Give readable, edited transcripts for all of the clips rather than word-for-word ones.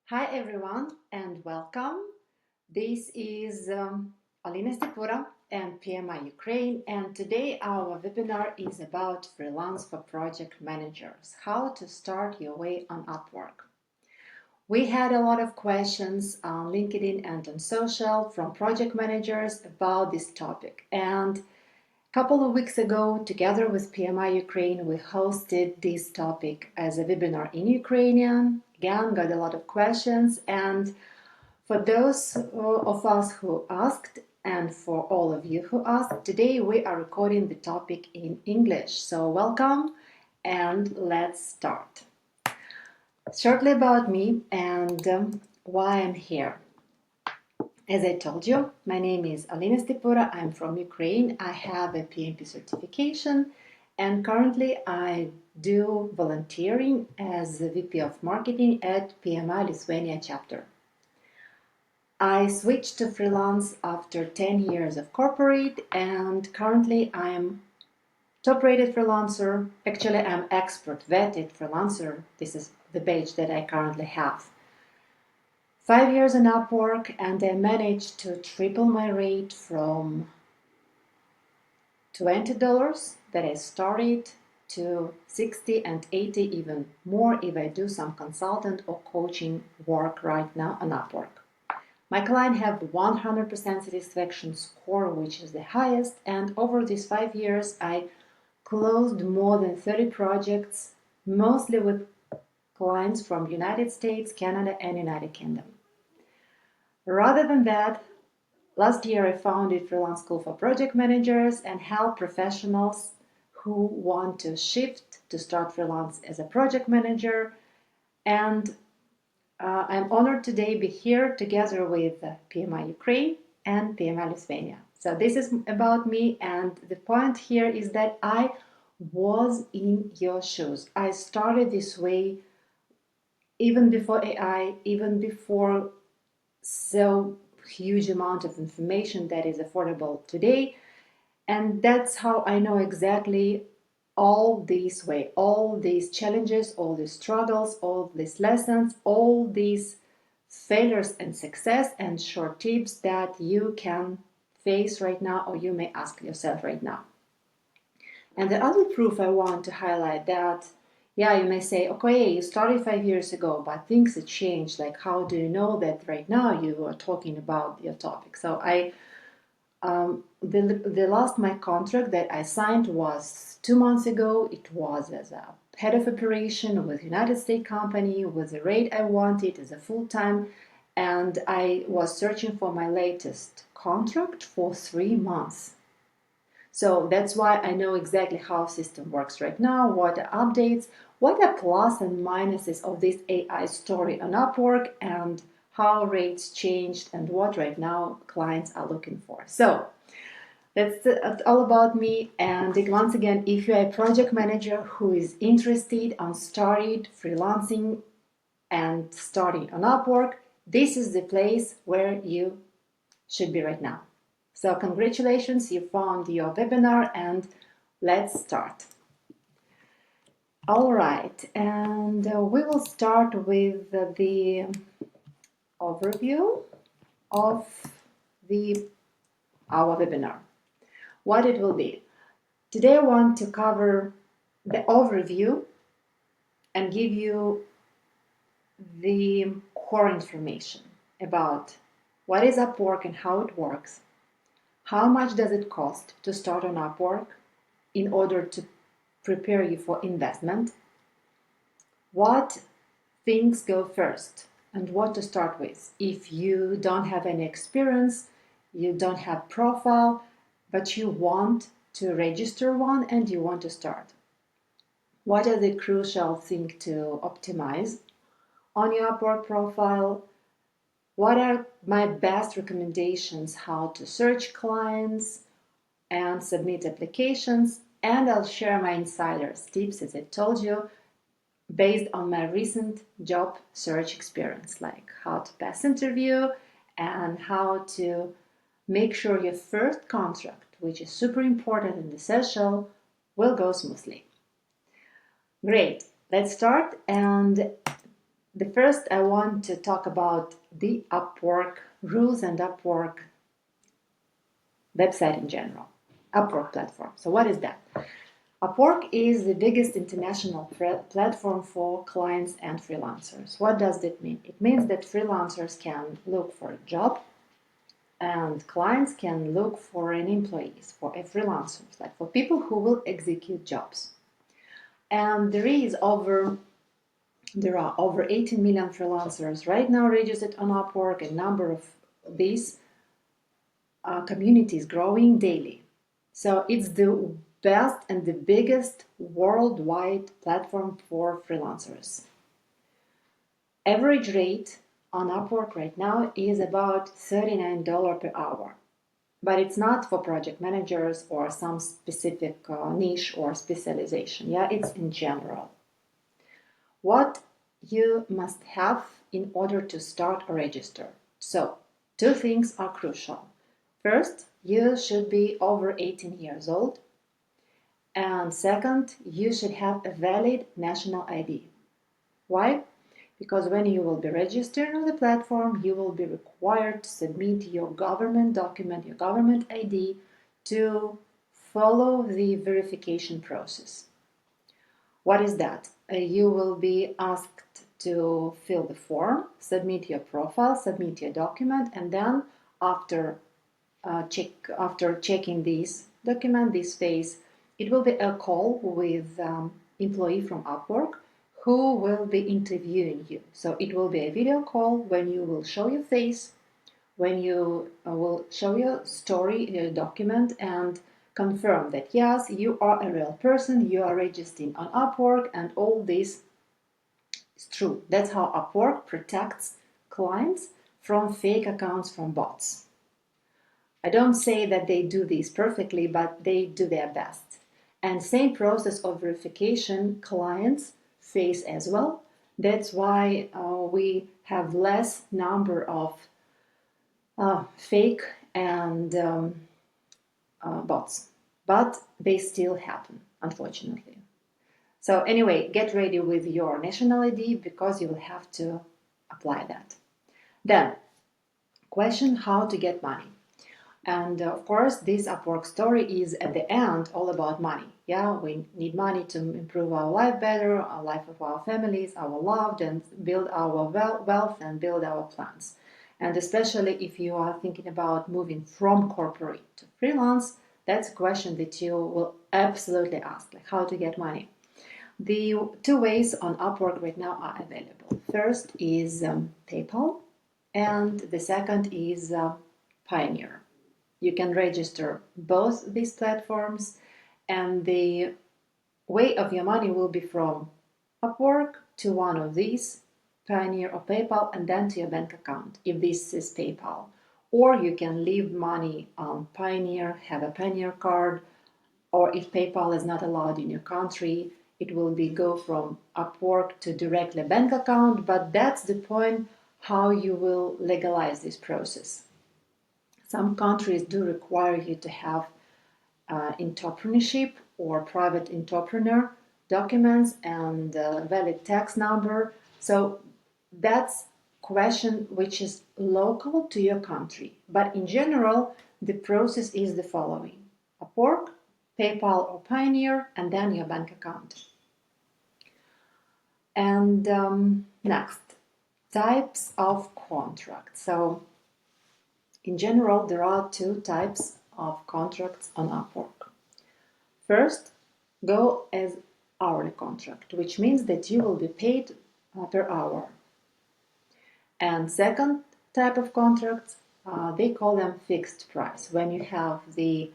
Hi everyone and welcome. This is Olena Stepura and PMI Ukraine, and today our webinar is about freelance for project managers, how to start your way on Upwork. We had a lot of questions on LinkedIn and on social from project managers about this topic, and a couple of weeks ago, together with PMI Ukraine, we hosted this topic as a webinar in Ukrainian. Again, got a lot of questions, and for those of us who asked, and for all of you who asked, today we are recording the topic in English. So welcome, and let's start. Shortly about me and why I'm here. As I told you, my name is Olena Stepura. I'm from Ukraine. I have a PMP certification, and currently I do volunteering as the VP of Marketing at PMI Lithuania chapter. I switched to freelance after 10 years of corporate, and currently I'm top-rated freelancer. Actually, I'm expert vetted freelancer. This is the badge that I currently have. 5 years in Upwork, and I managed to triple my rate from $20 that I started to 60 and 80, even more if I do some consultant or coaching work right now on Upwork. My client have 100% satisfaction score, which is the highest, and over these 5 years I closed more than 30 projects, mostly with clients from United States, Canada, and United Kingdom. Rather than that, last year I founded Freelance School for Project Managers and help professionals who want to shift to start freelance as a project manager, and I'm honored today to be here together with PMI Ukraine and PMI Lithuania. So this is about me, and the point here is that I was in your shoes. I started this way even before AI, even before so huge amount of information that is affordable today. And that's how I know exactly all these challenges, all these struggles, all these lessons, all these failures and success and short tips that you can face right now, or you may ask yourself right now. And the other proof I want to highlight that, yeah, you may say, okay, you started 5 years ago, but things have changed. Like, how do you know that right now you are talking about your topic? So the last my contract that I signed was 2 months ago. It was as a head of operation with United States company with the rate I wanted as a full-time, and I was searching for my latest contract for 3 months. So that's why I know exactly how system works right now, what are updates, what are plus and minuses of this AI story on Upwork, and how rates changed and what right now clients are looking for. So that's all about me. And once again, if you're a project manager who is interested on starting freelancing and starting on Upwork, this is the place where you should be right now. So congratulations, you found your webinar, and let's start. All right, and we will start with the overview of our webinar. What it will be. Today I want to cover the overview and give you the core information about what is Upwork and how it works, how much does it cost to start on Upwork in order to prepare you for investment, what things go first, and what to start with. If you don't have any experience, you don't have profile, but you want to register one and you want to start. What are the crucial things to optimize on your Upwork profile? What are my best recommendations how to search clients and submit applications? And I'll share my insider's tips, as I told you, based on my recent job search experience, like how to pass interview and how to make sure your first contract, which is super important and essential, will go smoothly. Great, let's start. And The first, I want to talk about the Upwork rules and Upwork website in general. Upwork platform. So what is that? Upwork is the biggest international platform for clients and freelancers. What does that mean? It means that freelancers can look for a job and clients can look for an employees, for a freelancers, like for people who will execute jobs. And there are over 18 million freelancers right now registered on Upwork. A number of these communities growing daily. So it's the best and the biggest worldwide platform for freelancers. Average rate on Upwork right now is about $39 per hour. But it's not for project managers or some specific niche or specialization. Yeah, it's in general. What you must have in order to start or register. So, two things are crucial. First, you should be over 18 years old. And second, you should have a valid national ID. Why? Because when you will be registered on the platform, you will be required to submit your government document, your government ID, to follow the verification process. What is that? You will be asked to fill the form, submit your profile, submit your document, and then after checking this document, this phase, it will be a call with employee from Upwork who will be interviewing you. So it will be a video call when you will show your face, when you will show your story, your document, and confirm that yes, you are a real person, you are registered on Upwork, and all this is true. That's how Upwork protects clients from fake accounts, from bots. I don't say that they do this perfectly, but they do their best. And same process of verification clients face as well. That's why we have less number of fake and bots, but they still happen, unfortunately. So anyway, get ready with your national ID because you will have to apply that. Then, question how to get money. And of course, this Upwork story is at the end all about money. Yeah, we need money to improve our life better, our life of our families, our loved, and build our wealth and build our plans. And especially if you are thinking about moving from corporate to freelance, that's a question that you will absolutely ask, like how to get money. The two ways on Upwork right now are available. First is PayPal, and the second is Pioneer. You can register both these platforms, and the way of your money will be from Upwork to one of these, Pioneer or PayPal, and then to your bank account, if this is PayPal. Or you can leave money on Pioneer, have a Pioneer card, or if PayPal is not allowed in your country, it will be go from Upwork to directly bank account, but that's the point how you will legalize this process. Some countries do require you to have entrepreneurship or private entrepreneur documents and valid tax number. So that's question which is local to your country. But in general, the process is the following: Upwork, PayPal or Pioneer, and then your bank account. And next, types of contracts. So in general, there are two types of contracts on Upwork. First, go as hourly contract, which means that you will be paid per hour. And second type of contracts, they call them fixed price, when you have the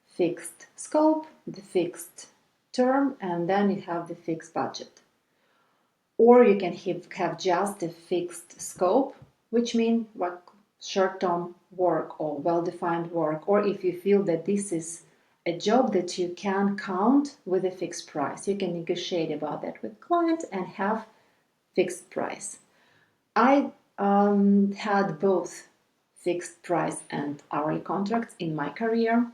fixed scope, the fixed term, and then you have the fixed budget. Or you can have just a fixed scope, which means what short-term work or well-defined work, or if you feel that this is a job that you can count with a fixed price, you can negotiate about that with client and have fixed price. I had both fixed price and hourly contracts in my career,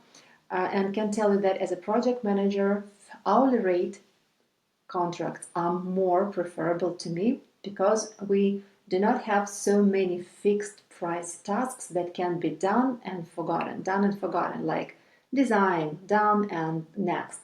and can tell you that as a project manager, hourly rate contracts are more preferable to me because we do not have so many fixed price tasks that can be done and forgotten, like design, done and next,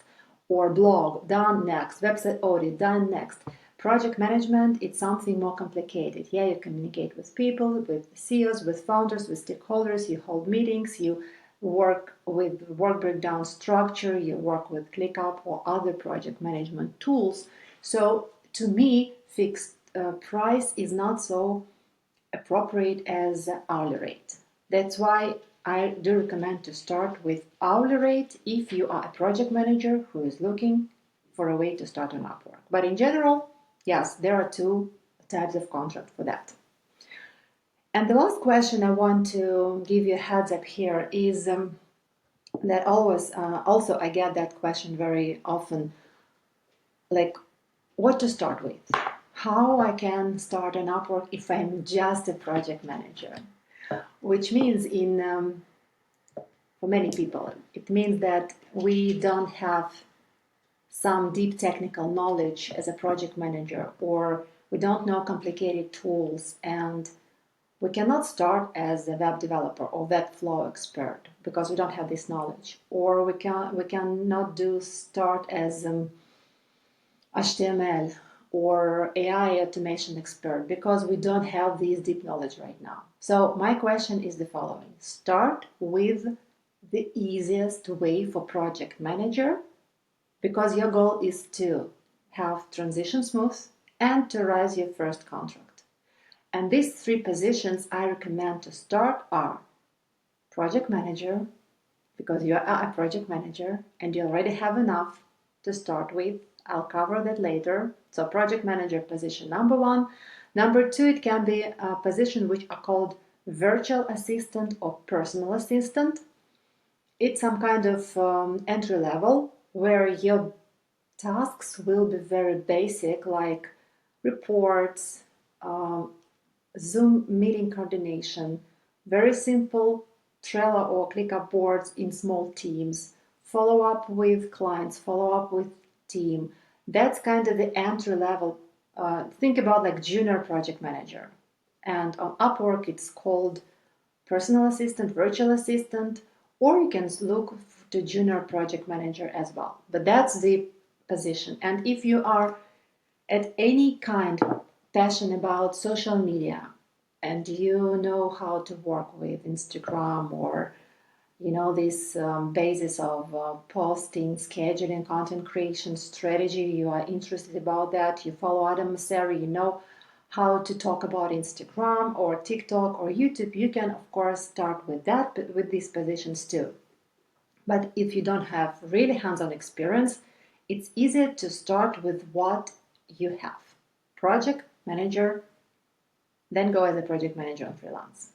or blog, done next, website audit, done next. Project management, it's something more complicated. Yeah, you communicate with people, with CEOs, with founders, with stakeholders, you hold meetings, you work with work breakdown structure, you work with ClickUp or other project management tools. So to me, fixed price is not so appropriate as hourly rate. That's why I do recommend to start with hourly rate if you are a project manager who is looking for a way to start on Upwork. But in general, yes, there are two types of contract for that. And the last question I want to give you a heads up here is that always, also I get that question very often, like what to start with, how I can start an Upwork if I'm just a project manager, which means for many people, it means that we don't have some deep technical knowledge as a project manager, or we don't know complicated tools, and we cannot start as a web developer or web flow expert because we don't have this knowledge, or we cannot start as HTML or AI automation expert because we don't have this deep knowledge right now. So my question is the following: start with the easiest way for project manager, because your goal is to have transition smooth and to raise your first contract. And these three positions I recommend to start are project manager, because you are a project manager and you already have enough to start with. I'll cover that later. So project manager position number one. Number two, it can be a position which are called virtual assistant or personal assistant. It's some kind of entry level where your tasks will be very basic, like reports, Zoom meeting coordination, very simple Trello or ClickUp boards in small teams, follow up with clients, follow up with team. That's kind of the entry level. Think about like junior project manager. And on Upwork, it's called personal assistant, virtual assistant, or you can look to junior project manager as well. But that's the position. And if you are at any kind passion about social media and you know how to work with Instagram, or this basis of posting, scheduling, content creation strategy, you are interested about that, you follow Adam Mosseri, you know how to talk about Instagram or TikTok or YouTube, you can of course start with that, but with these positions too. But if you don't have really hands-on experience, it's easier to start with what you have. Project manager, then go as a project manager on freelance.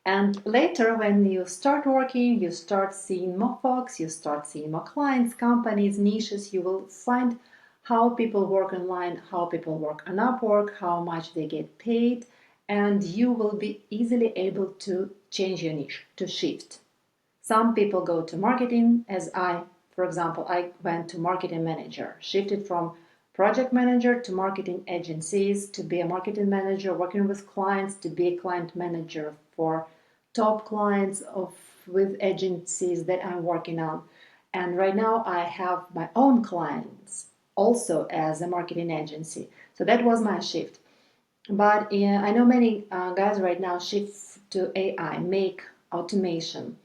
And later, when you start working, you start seeing more folks, you start seeing more clients, companies, niches, you will find how people work online, how people work on Upwork, how much they get paid, and you will be easily able to change your niche, to shift. Some people go to marketing, as for example, I went to marketing manager, shifted from project manager to marketing agencies, to be a marketing manager working with clients, to be a client manager for top clients with agencies that I'm working on. And right now I have my own clients also as a marketing agency. So that was my shift. But I know many guys right now shift to AI, make automation.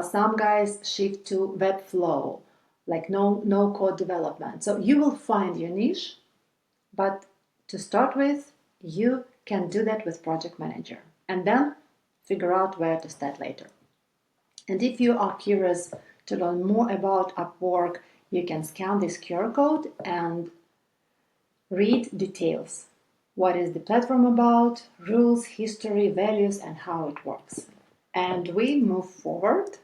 Some guys shift to Webflow, like no code development. So you will find your niche, but to start with, you can do that with Project Manager and then figure out where to start later. And if you are curious to learn more about Upwork, you can scan this QR code and read details. What is the platform about, rules, history, values, and how it works. And we move forward.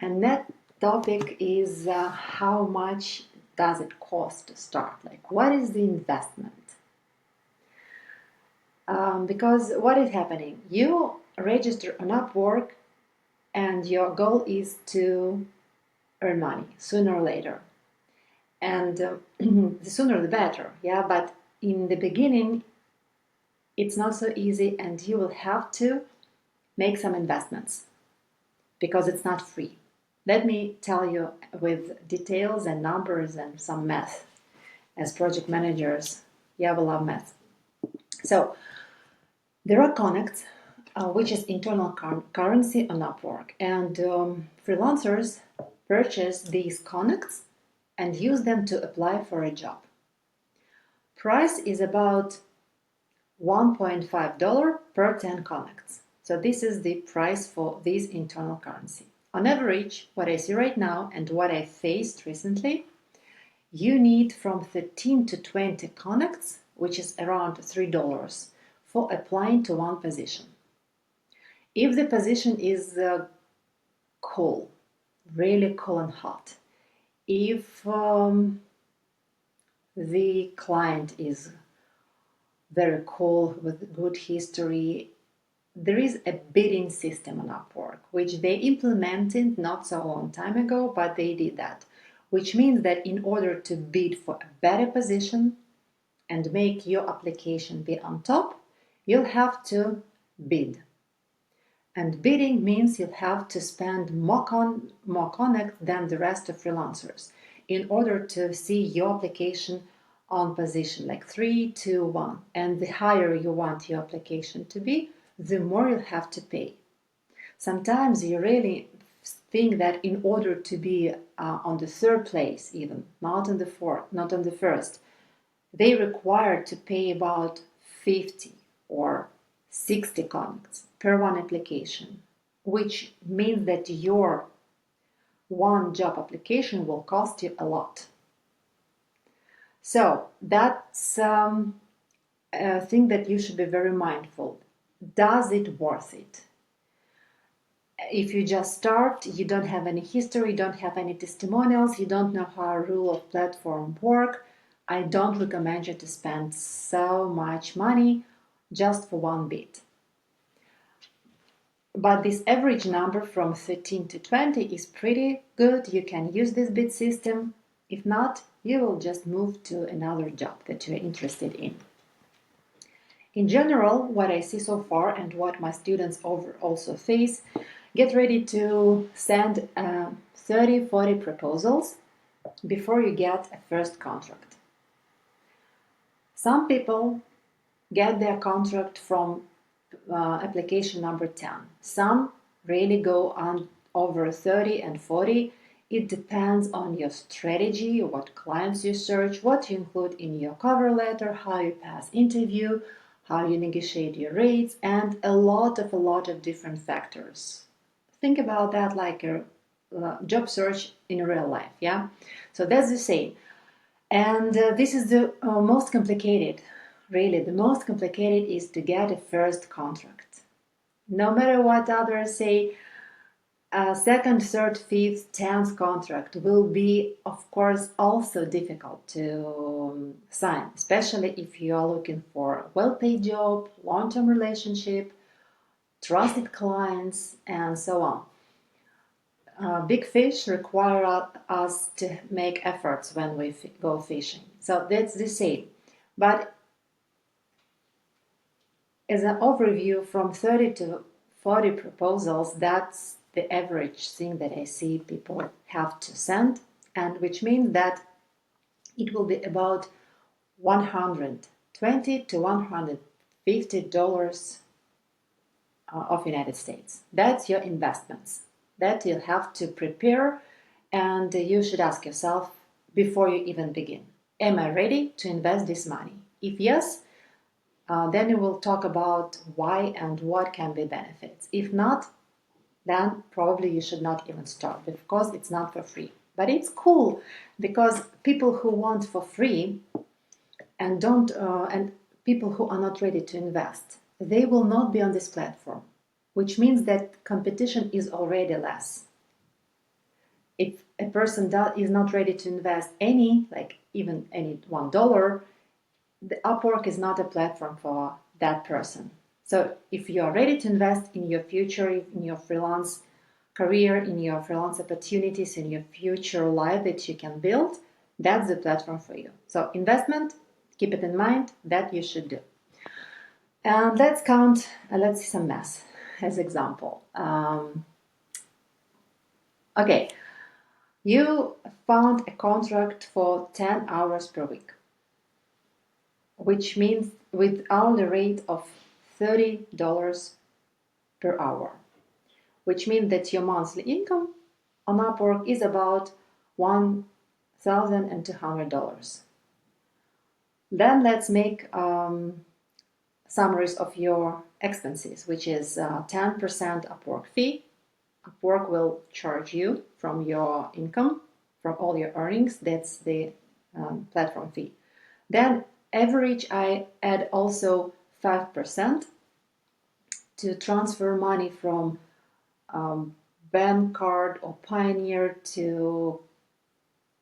And that topic is how much does it cost to start? Like, what is the investment? Because what is happening? You register on Upwork and your goal is to earn money sooner or later. And the sooner the better, yeah? But in the beginning, It's not so easy, and you will have to make some investments because it's not free. Let me tell you with details and numbers and some math. As project managers, yeah, we love math. So there are connects, which is internal currency on Upwork, and freelancers purchase these connects and use them to apply for a job. Price is about $1.5 per 10 connects. So this is the price for this internal currency. On average, what I see right now and what I faced recently, you need from 13 to 20 connects, which is around $3, for applying to one position. If the position is cool, really cool and hot, if the client is very cool with good history, there is a bidding system on Upwork, which they implemented not so long time ago, but they did that, which means that in order to bid for a better position and make your application be on top, you'll have to bid. And bidding means you'll have to spend more connect than the rest of freelancers in order to see your application on position like 3, 2, 1. And the higher you want your application to be, the more you'll have to pay. Sometimes you really think that in order to be on the third place, even not on the fourth, not on the first, they require to pay about 50 or 60 connects per one application, which means that your one job application will cost you a lot. So that's a thing that you should be very mindful. Does it worth it? If you just start, you don't have any history, you don't have any testimonials, you don't know how a rule of platform work, I don't recommend you to spend so much money just for one bid. But this average number from 13 to 20 is pretty good. You can use this bid system. If not, you will just move to another job that you're interested in. In general, what I see so far and what my students also face, get ready to send 30, 40 proposals before you get a first contract. Some people get their contract from application number 10. Some really go on over 30 and 40. It depends on your strategy, what clients you search, what you include in your cover letter, how you pass interview, how you negotiate your rates, and a lot of different factors. Think about that like a job search in real life, yeah? So that's the same. And this is the most complicated. Really, the most complicated is to get a first contract. No matter what others say, a second, third, fifth, 10th contract will be, of course, also difficult to sign, especially if you are looking for a well-paid job, long-term relationship, trusted clients, and so on. Big fish require us to make efforts when we go fishing. So that's the same. But as an overview, from 30 to 40 proposals, that's the average thing that I see people have to send, and which means that it will be about $120 to $150 of United States. That's your investments that you'll have to prepare, and you should ask yourself before you even begin, am I ready to invest this money? If yes, then we will talk about why and what can be benefits. If not, then probably you should not even start because it's not for free. But it's cool because people who want for free and don't and people who are not ready to invest, they will not be on this platform, which means that competition is already less. If a person is not ready to invest any, like even any $1, the Upwork is not a platform for that person. So if you are ready to invest in your future, in your freelance career, in your freelance opportunities, in your future life that you can build, that's the platform for you. So investment, keep it in mind that you should do. And let's count, let's see some math as example. Okay, you found a contract for 10 hours per week, which means with hourly rate of $30 per hour, which means that your monthly income on Upwork is about $1,200. Then let's make summaries of your expenses, which is 10% Upwork fee. Upwork will charge you from your income, from all your earnings. That's the platform fee. Then average, I add also 5% to transfer money from bank card or Pioneer to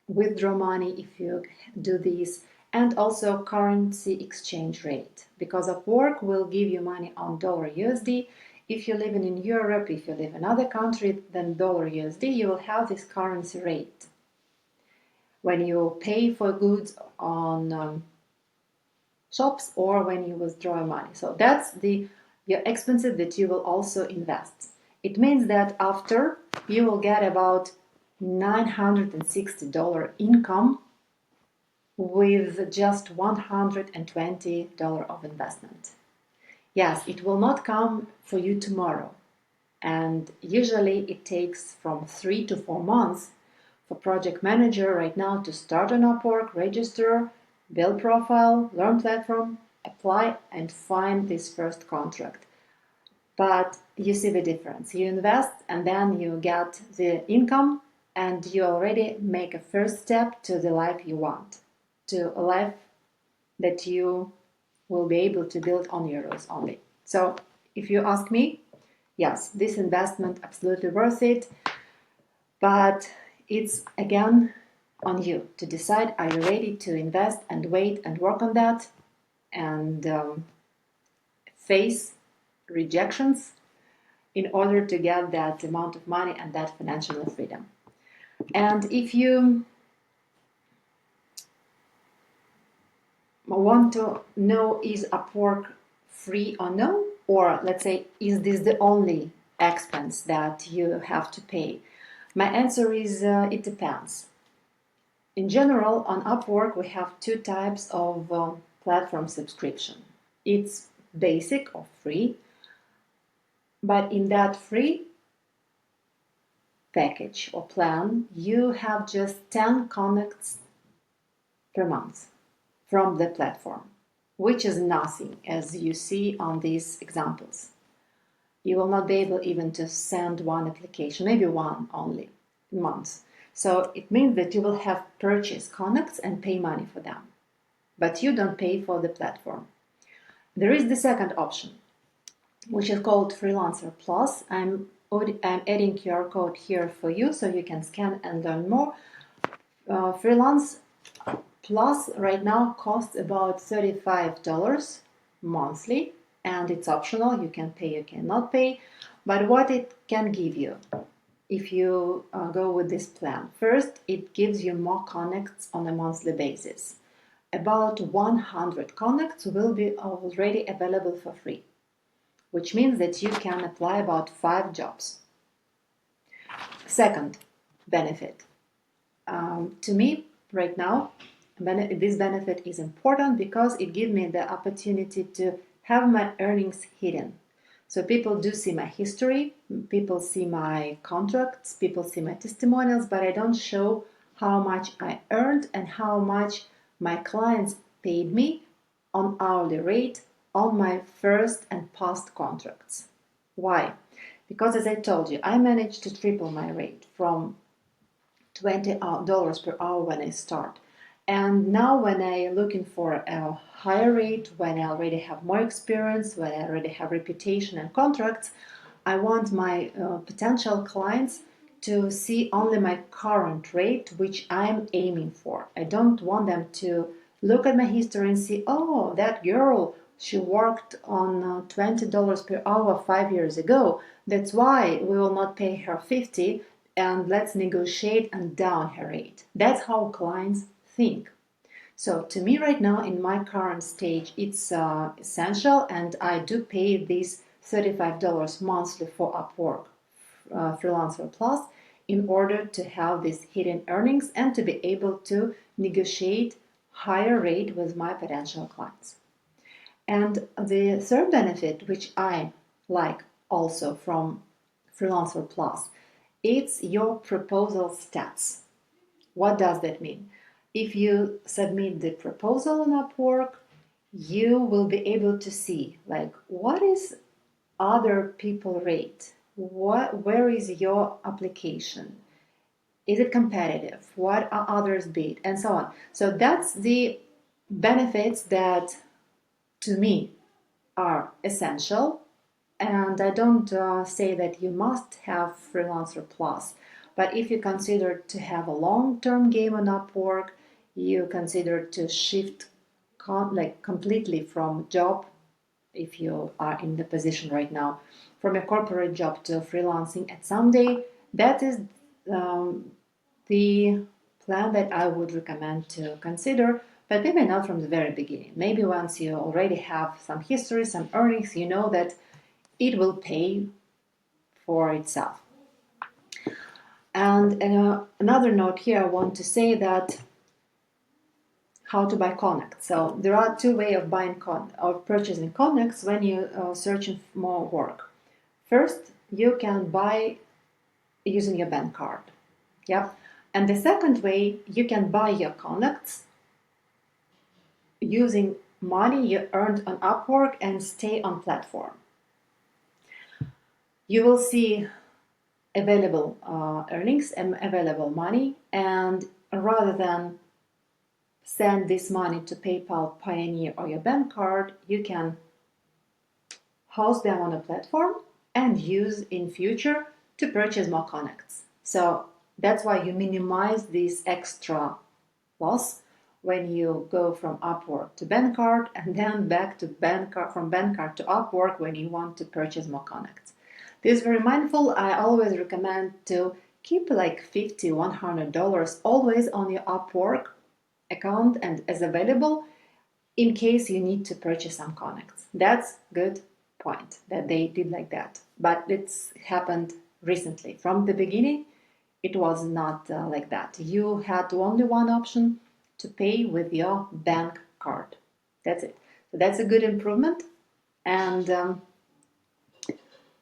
withdraw money if you do this, and also currency exchange rate, because Upwork will give you money on dollar USD. If you live in Europe, if you live in other country than dollar USD, you will have this currency rate when you pay for goods on shops or when you withdraw money. So that's your expenses that you will also invest. It means that after you will get about $960 income with just $120 of investment. Yes, it will not come for you tomorrow. And usually it takes from 3 to 4 months for project manager right now to start on Upwork, register, build profile, learn platform, apply, and find this first contract. But you see the difference. You invest and then you get the income and you already make a first step to the life you want, to a life that you will be able to build on euros only. So if you ask me, yes, this investment absolutely worth it, but it's again on you to decide, are you ready to invest and wait and work on that and face rejections in order to get that amount of money and that financial freedom. And if you want to know is Upwork free or no, or let's say, is this the only expense that you have to pay? My answer is it depends. In general, on Upwork, we have two types of platform subscription. It's basic or free, but in that free package or plan, you have just 10 connects per month from the platform, which is nothing, as you see on these examples. You will not be able even to send one application, maybe one only a month. So it means that you will have purchase connects and pay money for them, but you don't pay for the platform. There is the second option, which is called Freelancer Plus. I'm adding QR code here for you so you can scan and learn more. Freelance Plus right now costs about $35 monthly, and it's optional. You can pay, you cannot pay. But what it can give you if you go with this plan? First, it gives you more connects on a monthly basis. About 100 connects will be already available for free, which means that you can apply about 5 jobs. Second benefit. To me, right now, this benefit is important because it gives me the opportunity to have my earnings hidden. So people do see my history, people see my contracts, people see my testimonials, but I don't show how much I earned and how much my clients paid me on hourly rate on my first and past contracts. Why? Because as I told you, I managed to triple my rate from $20 per hour when I start. And now when I'm looking for a higher rate, when I already have more experience, when I already have reputation and contracts, I want my potential clients to see only my current rate, which I'm aiming for. I don't want them to look at my history and see, oh, that girl, she worked on $20 per hour 5 years ago. That's why we will not pay her 50 and let's negotiate and down her rate. That's how clients think. So to me right now, in my current stage, it's essential, and I do pay these $35 monthly for Upwork Freelancer Plus in order to have these hidden earnings and to be able to negotiate higher rate with my potential clients. And the third benefit, which I like also from Freelancer Plus, it's your proposal stats. What does that mean? If you submit the proposal on Upwork, you will be able to see like what is other people rate, where is your application, is it competitive, what are others bid, and so on. So that's the benefits that to me are essential, and I don't say that you must have Freelancer Plus, but if you consider to have a long-term game on Upwork, you consider to shift completely from job, if you are in the position right now, from a corporate job to freelancing at some day, that is the plan that I would recommend to consider, but maybe not from the very beginning. Maybe once you already have some history, some earnings, you know that it will pay for itself. And another note here, I want to say that how to buy connects. So there are two ways of buying of purchasing connects when you searching for more work. First, you can buy using your bank card. Yep. And the second way, you can buy your connects using money you earned on Upwork and stay on platform. You will see available earnings and available money, and rather than send this money to PayPal, Payoneer, or your bank card, you can host them on a platform and use in future to purchase more connects. So that's why you minimize this extra loss when you go from Upwork to bank card and then back to bank card, from bank card to Upwork when you want to purchase more connects. This is very mindful. I always recommend to keep like $50, $100 always on your Upwork account and as available in case you need to purchase some connects. That's good point that they did like that. But it's happened recently. From the beginning, it was not like that. You had only one option to pay with your bank card. That's it. So that's a good improvement. And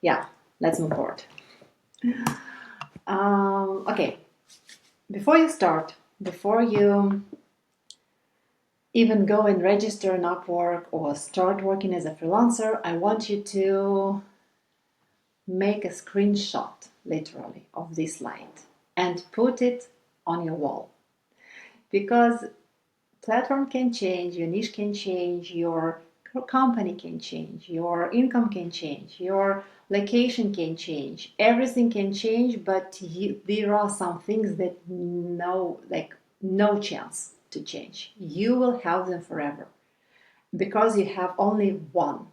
yeah, let's move forward. Okay, before you start, before you even go and register on Upwork or start working as a freelancer, I want you to make a screenshot, literally, of this slide and put it on your wall. Because platform can change, your niche can change, your company can change, your income can change, your location can change, everything can change, but there are some things that no chance to change. You will have them forever because you have only one.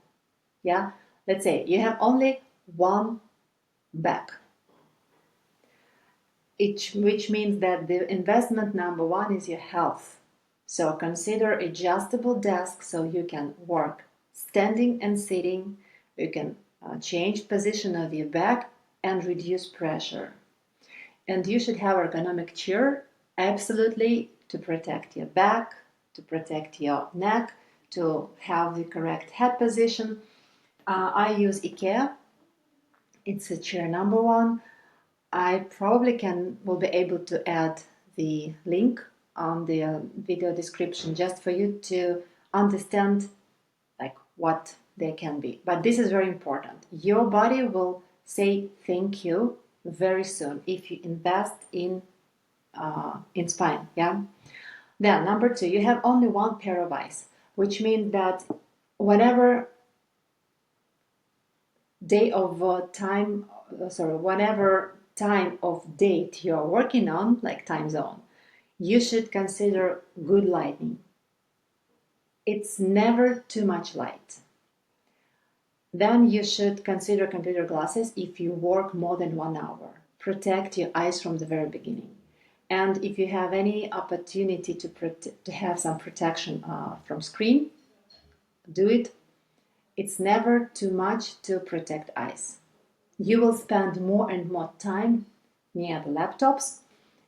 Yeah, let's say you have only one back, which means that the investment number one is your health. So consider adjustable desk so you can work standing and sitting. You can change position of your back and reduce pressure. And you should have ergonomic chair, absolutely, to protect your back, to protect your neck, to have the correct head position. I use IKEA. It's a chair number one. I probably will be able to add the link on the video description just for you to understand like what they can be. But this is very important. Your body will say thank you very soon if you invest in spine. Yeah. Then number two, you have only one pair of eyes, which means that whatever whatever time of date you're working on, like time zone, you should consider good lighting. It's never too much light. Then you should consider computer glasses if you work more than 1 hour. Protect your eyes from the very beginning. And if you have any opportunity to have some protection from screen, do it. It's never too much to protect eyes. You will spend more and more time near the laptops,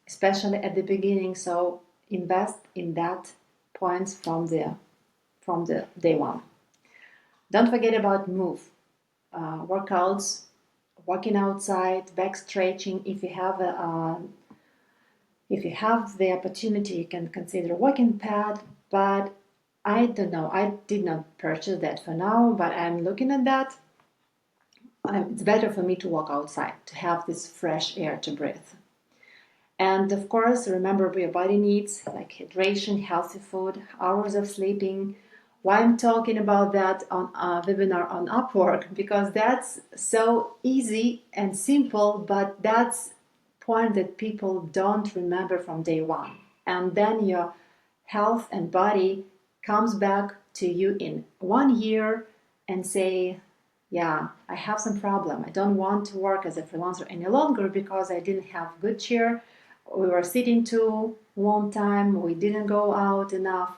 especially at the beginning, so invest in that points from the day one. Don't forget about move, workouts, walking outside, back stretching. If you have the opportunity, you can consider a walking pad, but I don't know. I did not purchase that for now, but I'm looking at that. It's better for me to walk outside, to have this fresh air to breathe. And of course, remember your body needs like hydration, healthy food, hours of sleeping. Why I'm talking about that on a webinar on Upwork? Because that's so easy and simple, but that's point that people don't remember from day one. And then your health and body comes back to you in 1 year and say, yeah, I have some problem. I don't want to work as a freelancer any longer because I didn't have good chair. We were sitting too long time. We didn't go out enough.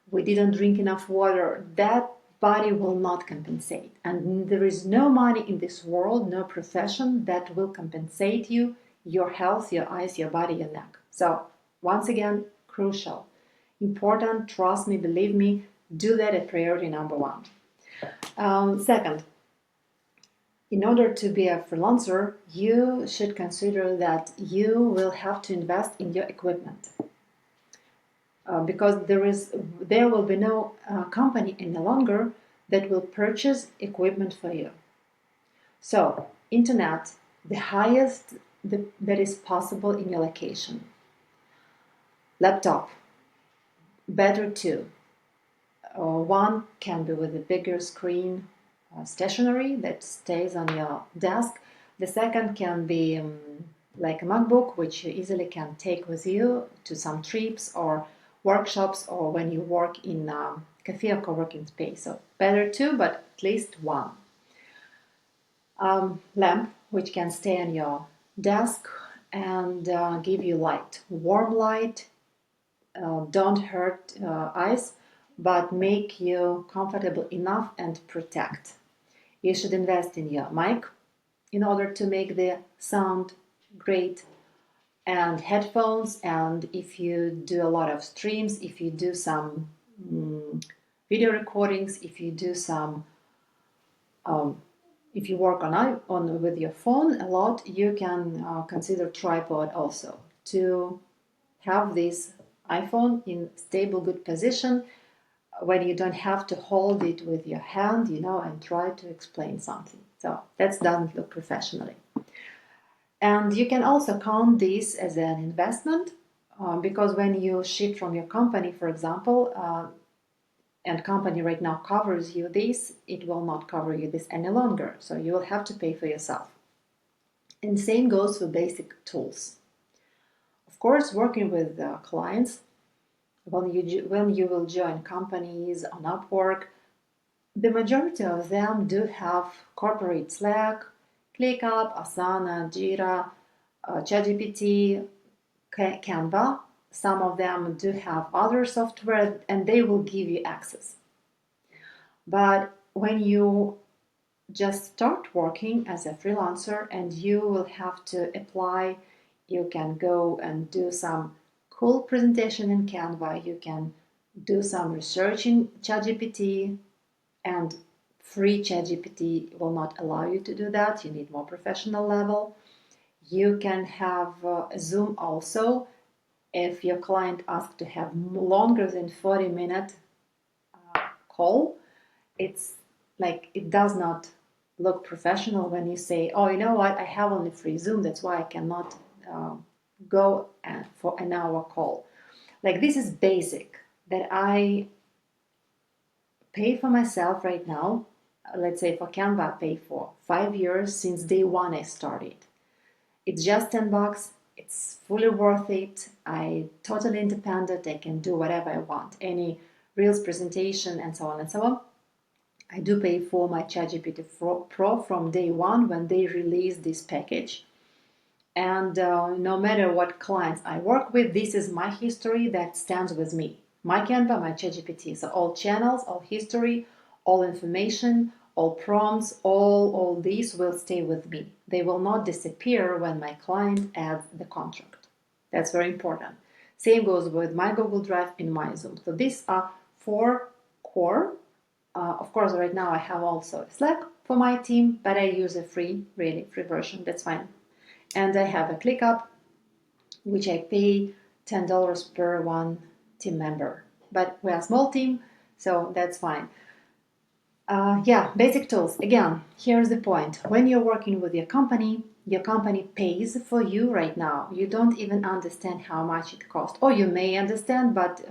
We didn't drink enough water. That body will not compensate. And there is no money in this world, no profession that will compensate you, your health, your eyes, your body, your neck. So once again, crucial, important, trust me, believe me, do that at priority number one. Second, in order to be a freelancer, you should consider that you will have to invest in your equipment. Because there will be no company any longer that will purchase equipment for you. So, internet, the highest that is possible in your location. Laptop, better two. One can be with a bigger screen, stationary that stays on your desk. The second can be like a MacBook, which you easily can take with you to some trips or workshops or when you work in a cafe or co-working space. So better two, but at least one. Lamp, which can stay on your desk and give you light, warm light, don't hurt eyes, but make you comfortable enough and protect. You should invest in your mic in order to make the sound great, and headphones, and if you do a lot of streams, if you do some video recordings, if you do some if you work on with your phone a lot, you can consider tripod also to have this iPhone in stable good position when you don't have to hold it with your hand, and try to explain something. So that doesn't look professionally. And you can also count this as an investment because when you shift from your company, for example, and company right now covers you this, it will not cover you this any longer. So you will have to pay for yourself. And same goes for basic tools. Of course, working with clients, when you will join companies on Upwork, the majority of them do have corporate Slack, ClickUp, Asana, Jira, ChatGPT, Canva. Some of them do have other software and they will give you access. But when you just start working as a freelancer and you will have to apply, you can go and do some cool presentation in Canva, you can do some research in ChatGPT, and free ChatGPT will not allow you to do that. You need more professional level. You can have a Zoom also. If your client asks to have longer than 40-minute call, it's like it does not look professional when you say, oh, you know what, I have only free Zoom, that's why I cannot go for an hour call. Like this is basic that I pay for myself right now. Let's say for Canva, I pay for 5 years since day one I started. It's just $10. It's fully worth it. I totally independent. I can do whatever I want. Any Reels presentation and so on and so on. I do pay for my ChatGPT Pro from day one when they released this package. And no matter what clients I work with, this is my history that stands with me. My Canva, my ChatGPT. So all channels, all history, all information, all prompts, all these will stay with me. They will not disappear when my client adds the contract. That's very important. Same goes with my Google Drive and my Zoom. So these are 4 core. Of course, right now I have also Slack for my team, but I use a really free version. That's fine. And I have a ClickUp, which I pay $10 per one team member. But we're a small team, so that's fine. Basic tools. Again, here's the point. When you're working with your company pays for you right now. You don't even understand how much it costs. Or you may understand, but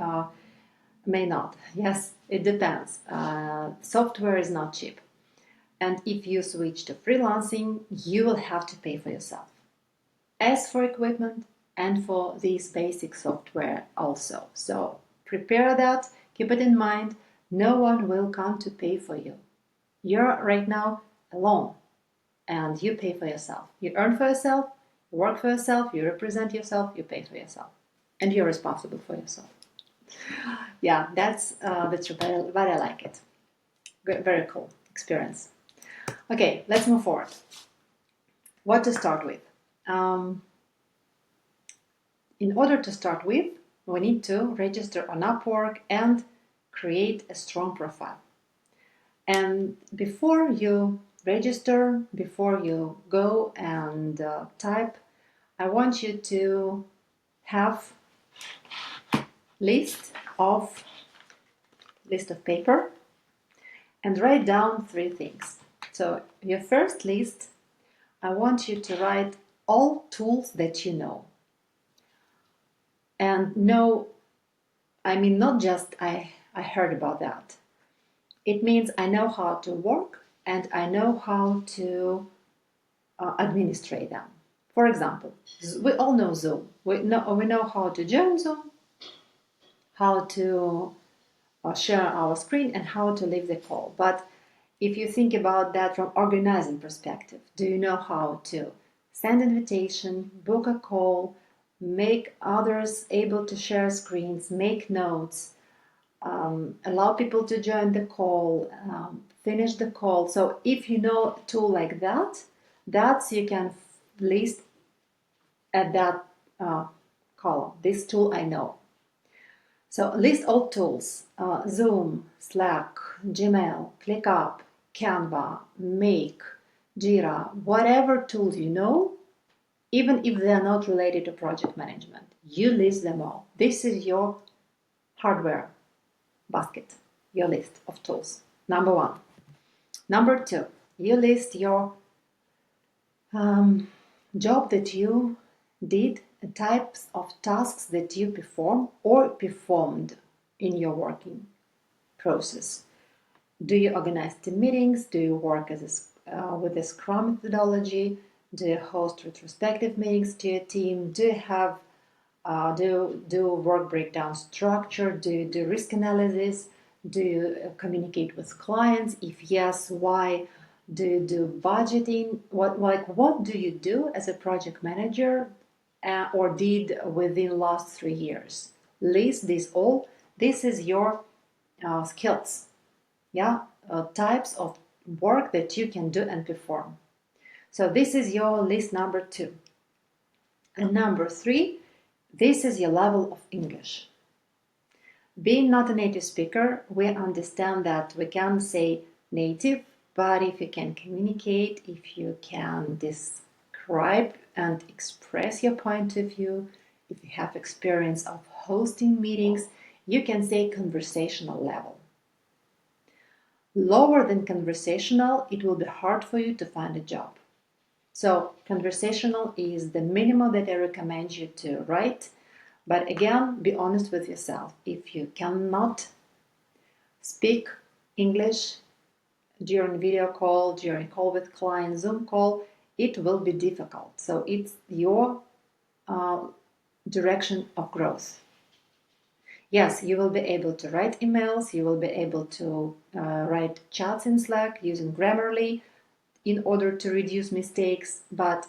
may not. Yes, it depends. Software is not cheap. And if you switch to freelancing, you will have to pay for yourself. As for equipment and for this basic software also. So prepare that, keep it in mind. No one will come to pay for you. You're right now alone and you pay for yourself. You earn for yourself, you work for yourself, you represent yourself, you pay for yourself. And you're responsible for yourself. Yeah, that's true, but I like it. Very cool experience. Okay, let's move forward. What to start with? In order to start with, we need to register on Upwork and create a strong profile. And before you register, before you go and type, I want you to have list of paper and write down 3 things. So your first list, I want you to write all tools that you know. And no, I mean not just I heard about that. It means I know how to work and I know how to administrate them. For example, we all know Zoom. We know how to join Zoom, how to share our screen, and how to leave the call. But if you think about that from organizing perspective, do you know how to send invitation, book a call, make others able to share screens, make notes, allow people to join the call, finish the call? So if you know a tool like that, you can list at that column. This tool I know. So list all tools: Zoom, Slack, Gmail, ClickUp, Canva, Make, Jira, whatever tools you know, even if they are not related to project management. You list them all. This is your hardware basket, your list of tools. Number 1. Number 2, you list your job that you did, types of tasks that you perform or performed in your working process. Do you organize team meetings? Do you work with a Scrum methodology? Do you host retrospective meetings to your team? Do you have do work breakdown structure? Do you do risk analysis? Do you communicate with clients? If yes, why? Do you do budgeting? What do you do as a project manager or did within last 3 years? List this all. This is your skills. Types of work that you can do and perform. So this is your list number 2. And number 3, this is your level of English. Being not a native speaker, we understand that we can say native, but if you can communicate, if you can describe and express your point of view, if you have experience of hosting meetings, you can say conversational level. Lower than conversational, it will be hard for you to find a job. So conversational is the minimum that I recommend you to write. But again, be honest with yourself. If you cannot speak English during video call, during call with client, Zoom call, it will be difficult. So it's your direction of growth. Yes, you will be able to write emails, you will be able to write chats in Slack using Grammarly in order to reduce mistakes, but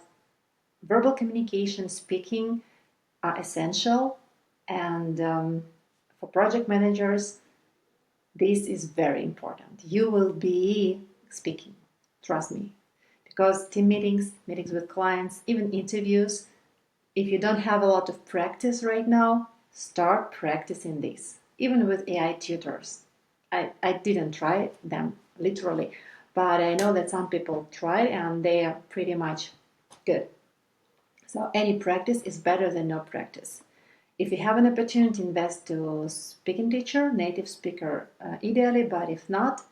verbal communication, speaking are essential, and for project managers, this is very important. You will be speaking, trust me, because team meetings, meetings with clients, even interviews, if you don't have a lot of practice right now, start practicing this, even with AI tutors. I didn't try them literally, but I know that some people tried and they are pretty much good. So any practice is better than no practice. If you have an opportunity, invest to speaking teacher, native speaker ideally, but if not,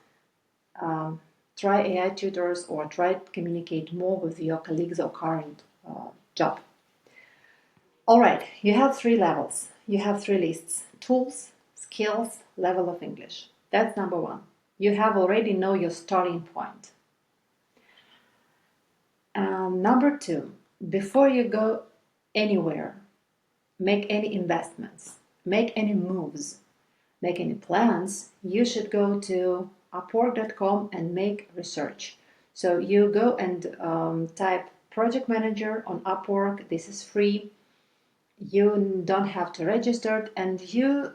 try AI tutors or try to communicate more with your colleagues or current job. All right, you have 3 levels. You have 3 lists: tools, skills, level of English. That's number 1. You have already know your starting point. Number 2, before you go anywhere, make any investments, make any moves, make any plans, you should go to Upwork.com and make research. So you go and type project manager on Upwork. This is free. You don't have to register, and you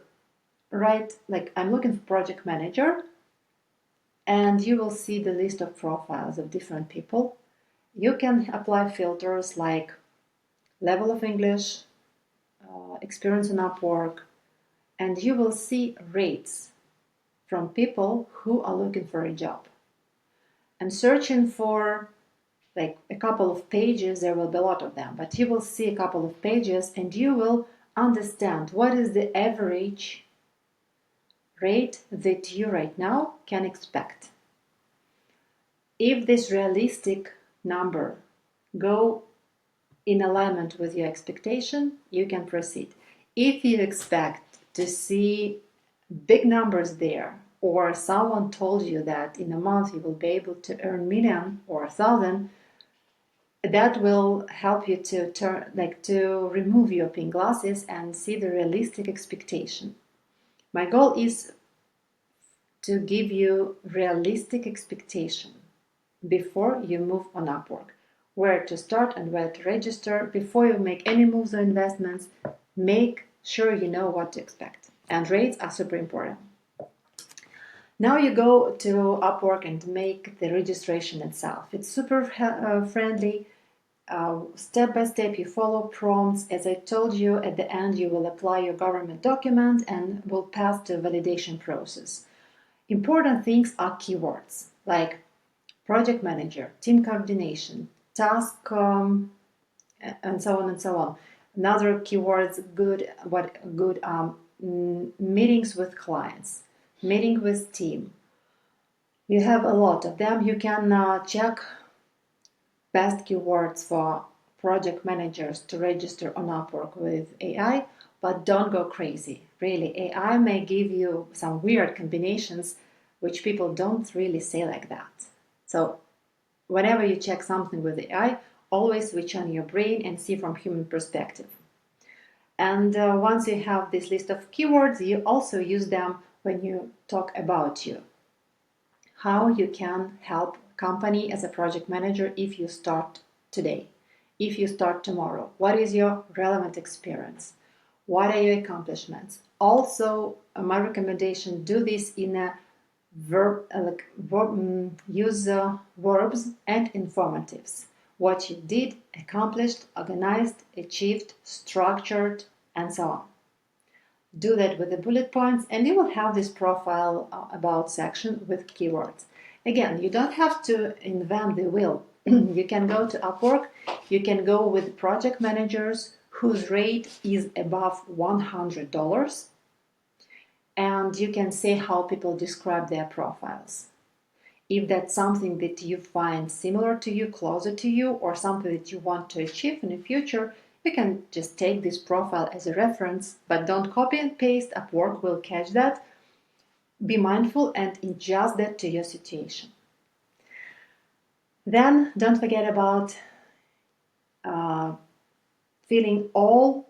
write like, I'm looking for project manager, and you will see the list of profiles of different people. You can apply filters like level of English, experience on Upwork, and you will see rates from people who are looking for a job. And searching for like a couple of pages, there will be a lot of them, but you will see a couple of pages and you will understand what is the average rate that you right now can expect. If this realistic number go in alignment with your expectation, you can proceed. If you expect to see big numbers there, or someone told you that in a month you will be able to earn million or 1,000, that will help you to remove your pink glasses and see the realistic expectation. My goal is to give you realistic expectation before you move on Upwork. Where to start and where to register. Before you make any moves or investments, make sure you know what to expect. And rates are super important. Now you go to Upwork and make the registration itself. It's super friendly. Step by step, you follow prompts. As I told you, at the end, you will apply your government document and will pass the validation process. Important things are keywords like project manager, team coordination, task, and so on and so on. Another keywords, meetings with clients, meeting with team. You have a lot of them. You can check best keywords for project managers to register on Upwork with AI, but don't go crazy. Really, AI may give you some weird combinations which people don't really say like that. So whenever you check something with AI, always switch on your brain and see from human perspective. And once you have this list of keywords, you also use them when you talk about you. How you can help company as a project manager if you start today, if you start tomorrow. What is your relevant experience? What are your accomplishments? Also, my recommendation, do this in a use verbs and informatives. What you did, accomplished, organized, achieved, structured, and so on. Do that with the bullet points and you will have this profile about section with keywords. Again, you don't have to invent the wheel. You can go to Upwork, you can go with project managers whose rate is above $100, and you can say how people describe their profiles. If that's something that you find similar to you, closer to you, or something that you want to achieve in the future, you can just take this profile as a reference, but don't copy and paste. Upwork will catch that. Be mindful and adjust that to your situation. Then don't forget about filling all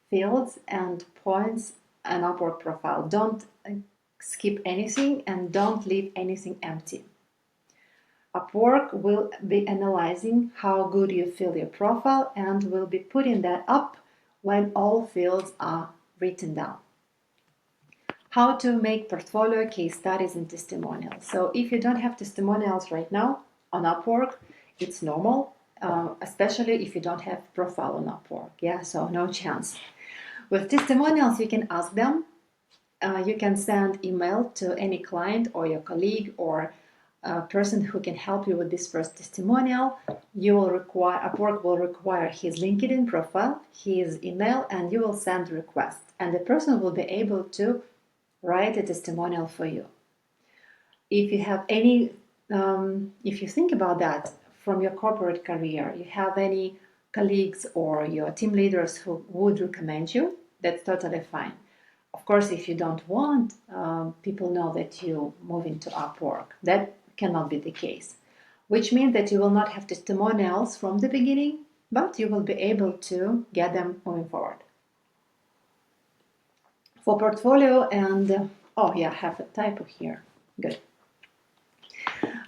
fields and points an Upwork profile. Don't skip anything and don't leave anything empty. Upwork will be analyzing how good you fill your profile and will be putting that up when all fields are written down. How to make portfolio, case studies, and testimonials. So if you don't have testimonials right now on Upwork, it's normal, especially if you don't have profile on Upwork. Yeah, so no chance. With testimonials, you can ask them. You can send email to any client or your colleague or a person who can help you with this first testimonial. Upwork will require his LinkedIn profile, his email, and you will send a request. And the person will be able to write a testimonial for you. If you have any, if you think about that from your corporate career, you have any colleagues or your team leaders who would recommend you, that's totally fine. Of course, if you don't want people know that you move into Upwork, that cannot be the case, which means that you will not have testimonials from the beginning, but you will be able to get them moving forward. For portfolio and, oh yeah, I have a typo here, good.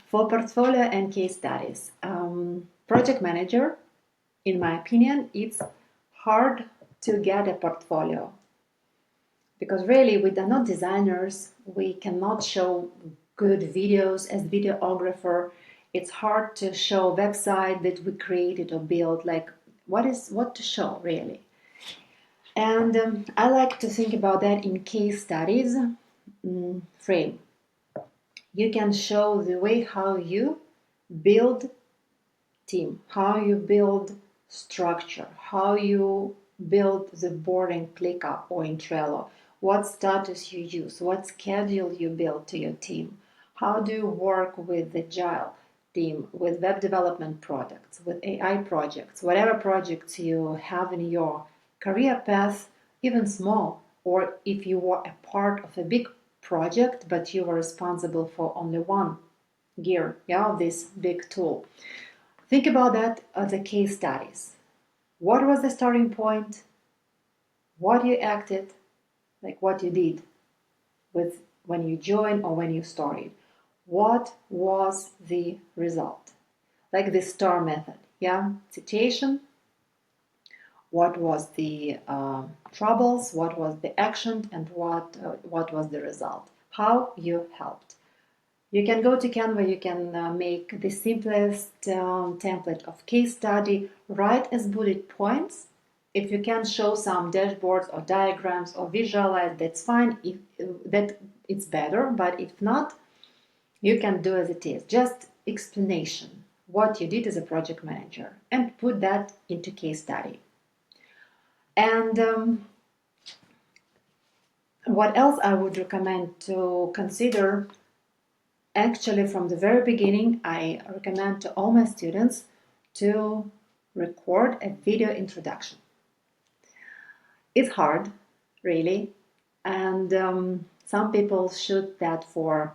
For portfolio and case studies, project manager, in my opinion, it's hard to get a portfolio because really we are not designers, we cannot show good videos as videographer. It's hard to show a website that we created or built, like what to show really. And I like to think about that in case studies frame. You can show the way how you build team, how you build structure, how you build the board in ClickUp or in Trello, what status you use, what schedule you build to your team, how do you work with the Agile team, with web development projects, with AI projects, whatever projects you have in your career path, even small, or if you were a part of a big project but you were responsible for only one gear, of this big tool. Think about that as a case studies. What was the starting point? What you acted, like what you did with when you joined or when you started. What was the result? Like the STAR method, situation. What was the troubles? What was the action? And what was the result? How you helped. You can go to Canva, you can make the simplest template of case study, write as bullet points. If you can show some dashboards or diagrams or visualize, that's fine. If that it's better, but if not, you can do as it is. Just explanation, what you did as a project manager, and put that into case study. And what else I would recommend to consider. Actually, from the very beginning, I recommend to all my students to record a video introduction. It's hard, really, and some people shoot that for,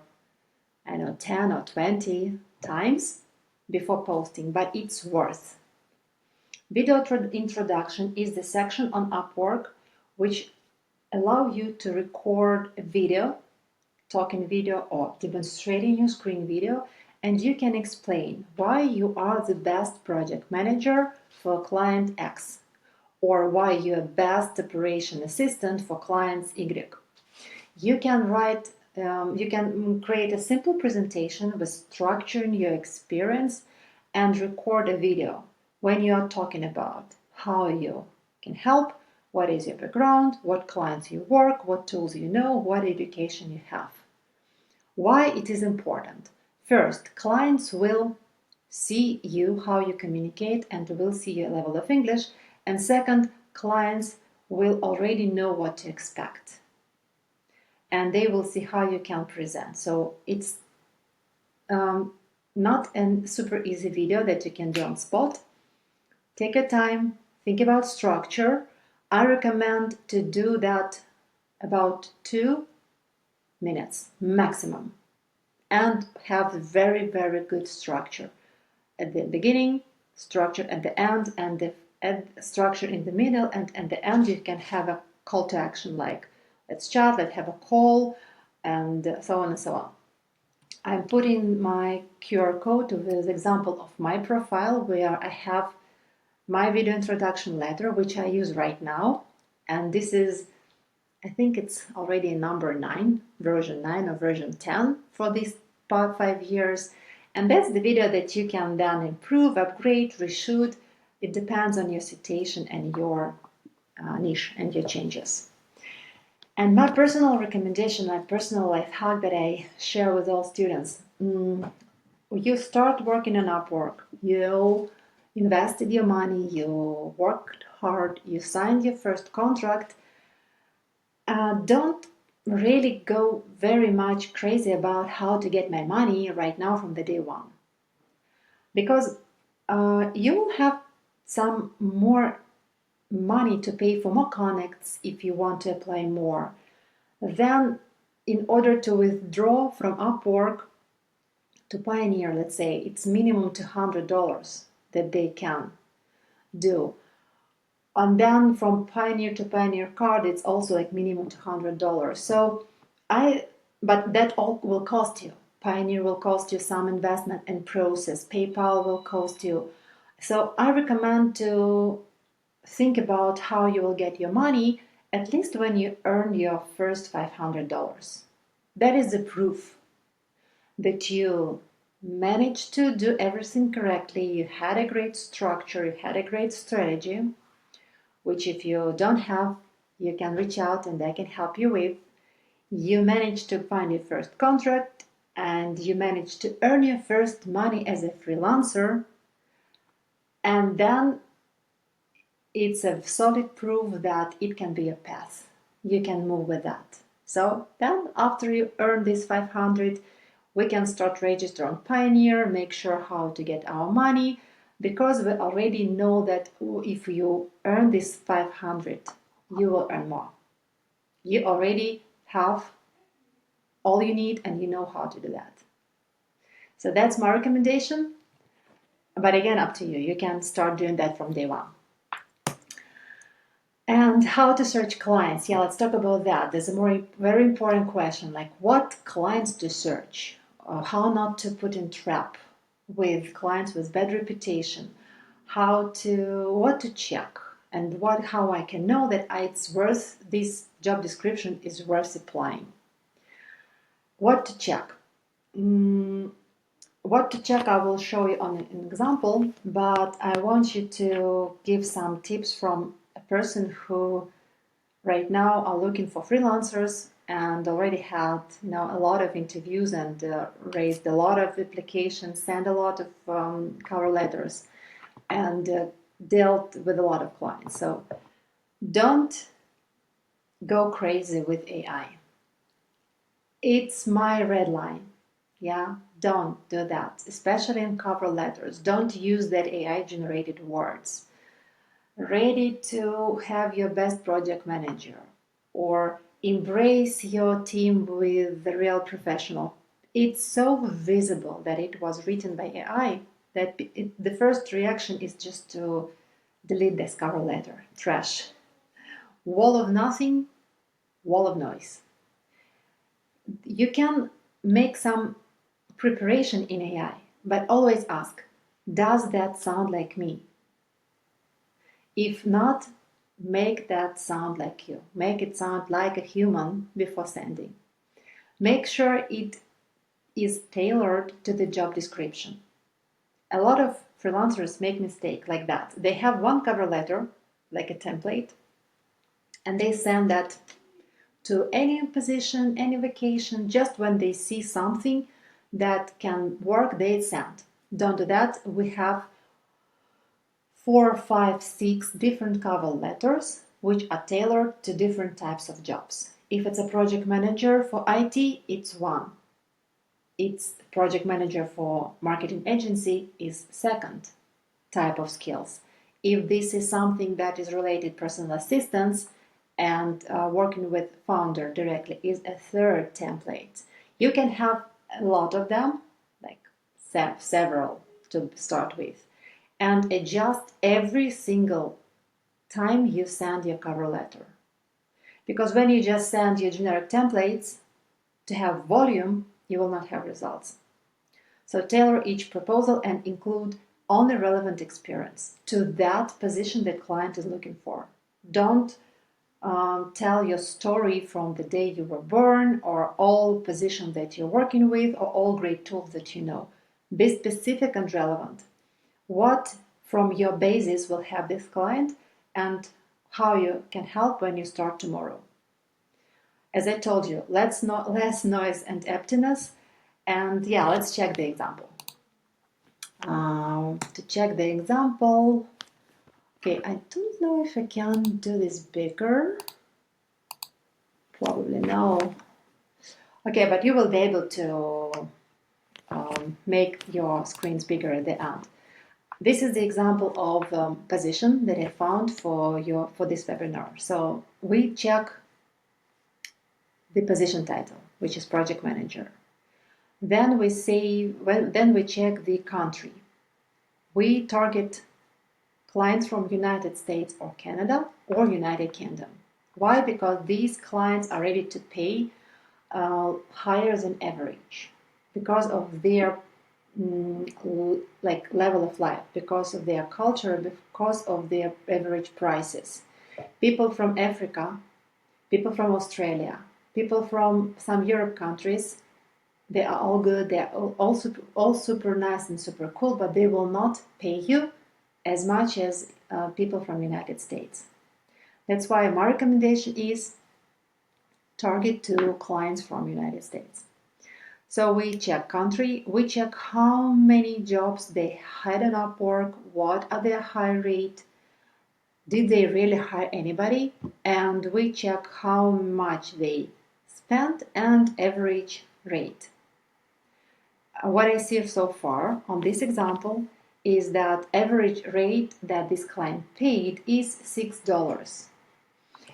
10 or 20 times before posting, but it's worth. Video introduction is the section on Upwork which allow you to record a video, talking video or demonstrating your screen video, and you can explain why you are the best project manager for client X or why you're a best operation assistant for clients Y. You can create a simple presentation with structuring your experience and record a video when you are talking about how you can help, what is your background, what clients you work, what tools you know, what education you have. Why it is important? First, clients will see you, how you communicate, and will see your level of English. And second, clients will already know what to expect. And they will see how you can present. So it's not a super easy video that you can do on spot. Take your time, think about structure. I recommend to do that about 2 minutes maximum, and have very, very good structure at the beginning, structure at the end, and the structure in the middle, and at the end you can have a call to action like let's chat, let's have a call, and so on and so on. I'm putting my QR code with example of my profile where I have my video introduction letter, which I use right now. And this is, I think it's already number 9, version 9 or version 10 for these 5 years. And that's the video that you can then improve, upgrade, reshoot. It depends on your situation and your niche and your changes. And my personal recommendation, my personal life hack that I share with all students, you start working on Upwork, you invested your money, you worked hard, you signed your first contract, don't really go very much crazy about how to get my money right now from the day one. Because you will have some more money to pay for more connects if you want to apply more. Then, in order to withdraw from Upwork to Pioneer, let's say, it's minimum $200 that they can do. And then from Pioneer to Pioneer card, it's also like minimum $200. But that all will cost you. Pioneer will cost you some investment and process. PayPal will cost you. So I recommend to think about how you will get your money at least when you earn your first $500. That is the proof that you managed to do everything correctly, you had a great structure, you had a great strategy, which if you don't have, you can reach out and I can help you with. You managed to find your first contract and you managed to earn your first money as a freelancer, and then it's a solid proof that it can be a path. You can move with that. So then after you earn this 500, we can start register on Pioneer, make sure how to get our money, because we already know that if you earn this 500, you will earn more. You already have all you need and you know how to do that. So that's my recommendation. But again, up to you. You can start doing that from day one. And how to search clients. Yeah, let's talk about that. There's a very important question, like what clients to search, how not to put in trap with clients with bad reputation, what to check, and how I can know that this job description is worth applying. What to check. What to check I will show you on an example, but I want you to give some tips from a person who right now are looking for freelancers and already had a lot of interviews and raised a lot of applications, sent a lot of cover letters, and dealt with a lot of clients. So don't go crazy with AI. It's my red line. Yeah, don't do that, especially in cover letters. Don't use that AI generated words. Ready to have your best project manager or embrace your team with the real professional. It's so visible that it was written by AI that the first reaction is just to delete this cover letter. Trash. Wall of nothing, wall of noise. You can make some preparation in AI, but always ask, does that sound like me? If not, make that sound like you. Make it sound like a human before sending. Make sure it is tailored to the job description. A lot of freelancers make mistake like that. They have one cover letter, like a template, and they send that to any position, any vacation, just when they see something that can work, they send. Don't do that. We have 4, 5, 6 different cover letters which are tailored to different types of jobs. If it's a project manager for IT, it's one. It's project manager for marketing agency is second type of skills. If this is something that is related personal assistance and working with founder directly is a third template. You can have a lot of them, like several to start with, and adjust every single time you send your cover letter. Because when you just send your generic templates to have volume, you will not have results. So tailor each proposal and include only relevant experience to that position that client is looking for. Don't tell your story from the day you were born, or all positions that you're working with, or all great tools that you know. Be specific and relevant. What from your basis will help this client, and how you can help when you start tomorrow. As I told you, less noise and emptiness. And yeah, let's check the example. To check the example, okay, I don't know if I can do this bigger. Probably no. Okay, but you will be able to make your screens bigger at the end. This is the example of position that I found for this webinar. So we check the position title, which is project manager. Then we check the country. We target clients from United States or Canada or United Kingdom. Why? Because these clients are ready to pay higher than average because of their level of life, because of their culture, because of their average prices. People from Africa, people from Australia, people from some Europe countries, they are all good, they are all super nice and super cool, but they will not pay you as much as people from United States. That's why my recommendation is target to clients from United States. So we check country, we check how many jobs they had on Upwork, what are their high rate, did they really hire anybody, and we check how much they spent and average rate. What I see so far on this example is that average rate that this client paid is $6.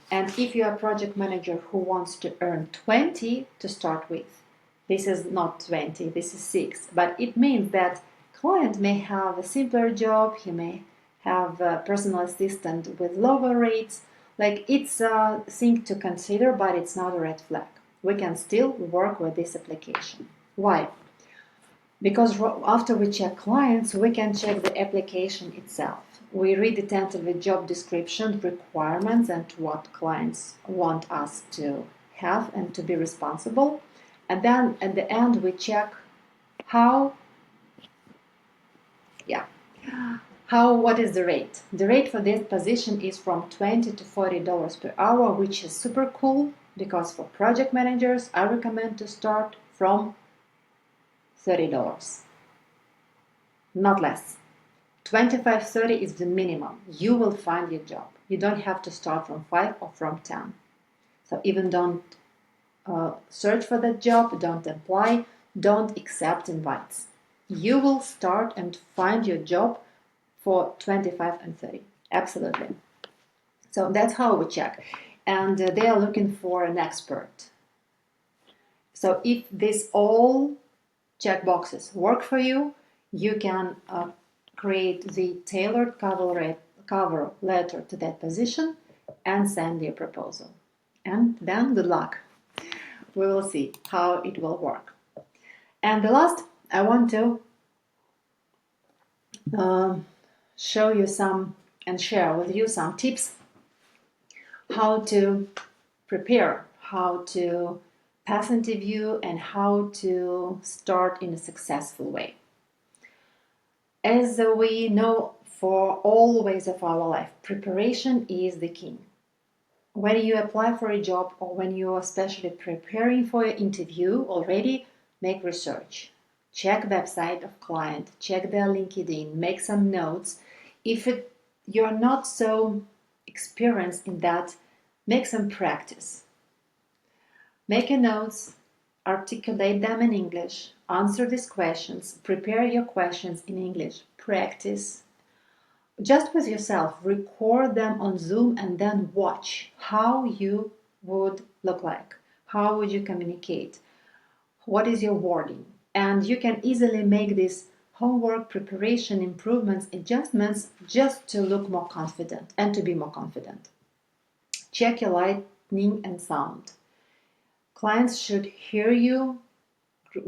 And if you are a project manager who wants to earn 20 to start with, this is not 20, this is 6. But it means that client may have a simpler job, he may have a personal assistant with lower rates. Like, it's a thing to consider, but it's not a red flag. We can still work with this application. Why? Because after we check clients, we can check the application itself. We read attentively job description, requirements, and what clients want us to have and to be responsible. And then at the end, we check what is the rate. The rate for this position is from $20 to $40 per hour, which is super cool, because for project managers, I recommend to start from $30, not less. 25, 30 is the minimum. You will find your job. You don't have to start from 5 or from 10. So even don't search for that job, don't apply, don't accept invites. You will start and find your job for 25 and 30. Absolutely. So that's how we check. And they are looking for an expert. So if this all check boxes work for you, you can create the tailored cover letter to that position and send your proposal. And then good luck. We will see how it will work. And the last, I want to show you some and share with you some tips how to prepare, how to pass interview, and how to start in a successful way. As we know, for all ways of our life, preparation is the key. When you apply for a job, or when you are especially preparing for an interview already, make research. Check website of client, check their LinkedIn, make some notes. If you're not so experienced in that, make some practice. Make your notes, articulate them in English, answer these questions, prepare your questions in English, practice. Just with yourself, record them on Zoom and then watch how you would look like. How would you communicate? What is your wording? And you can easily make this homework, preparation, improvements, adjustments just to look more confident and to be more confident. Check your lighting and sound. Clients should hear you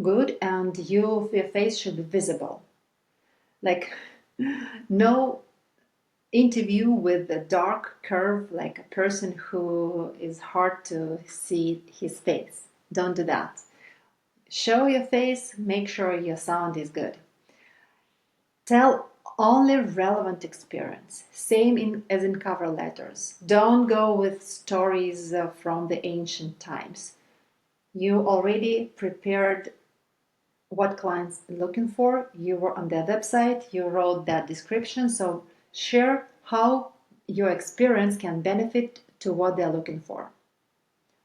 good, and your face should be visible. Like, no interview with a dark curve, like a person who is hard to see his face. Don't do that. Show your face, make sure your sound is good. Tell only relevant experience. Same as in cover letters. Don't go with stories from the ancient times. You already prepared what clients are looking for. You were on their website, you wrote that description, so share how your experience can benefit to what they're looking for.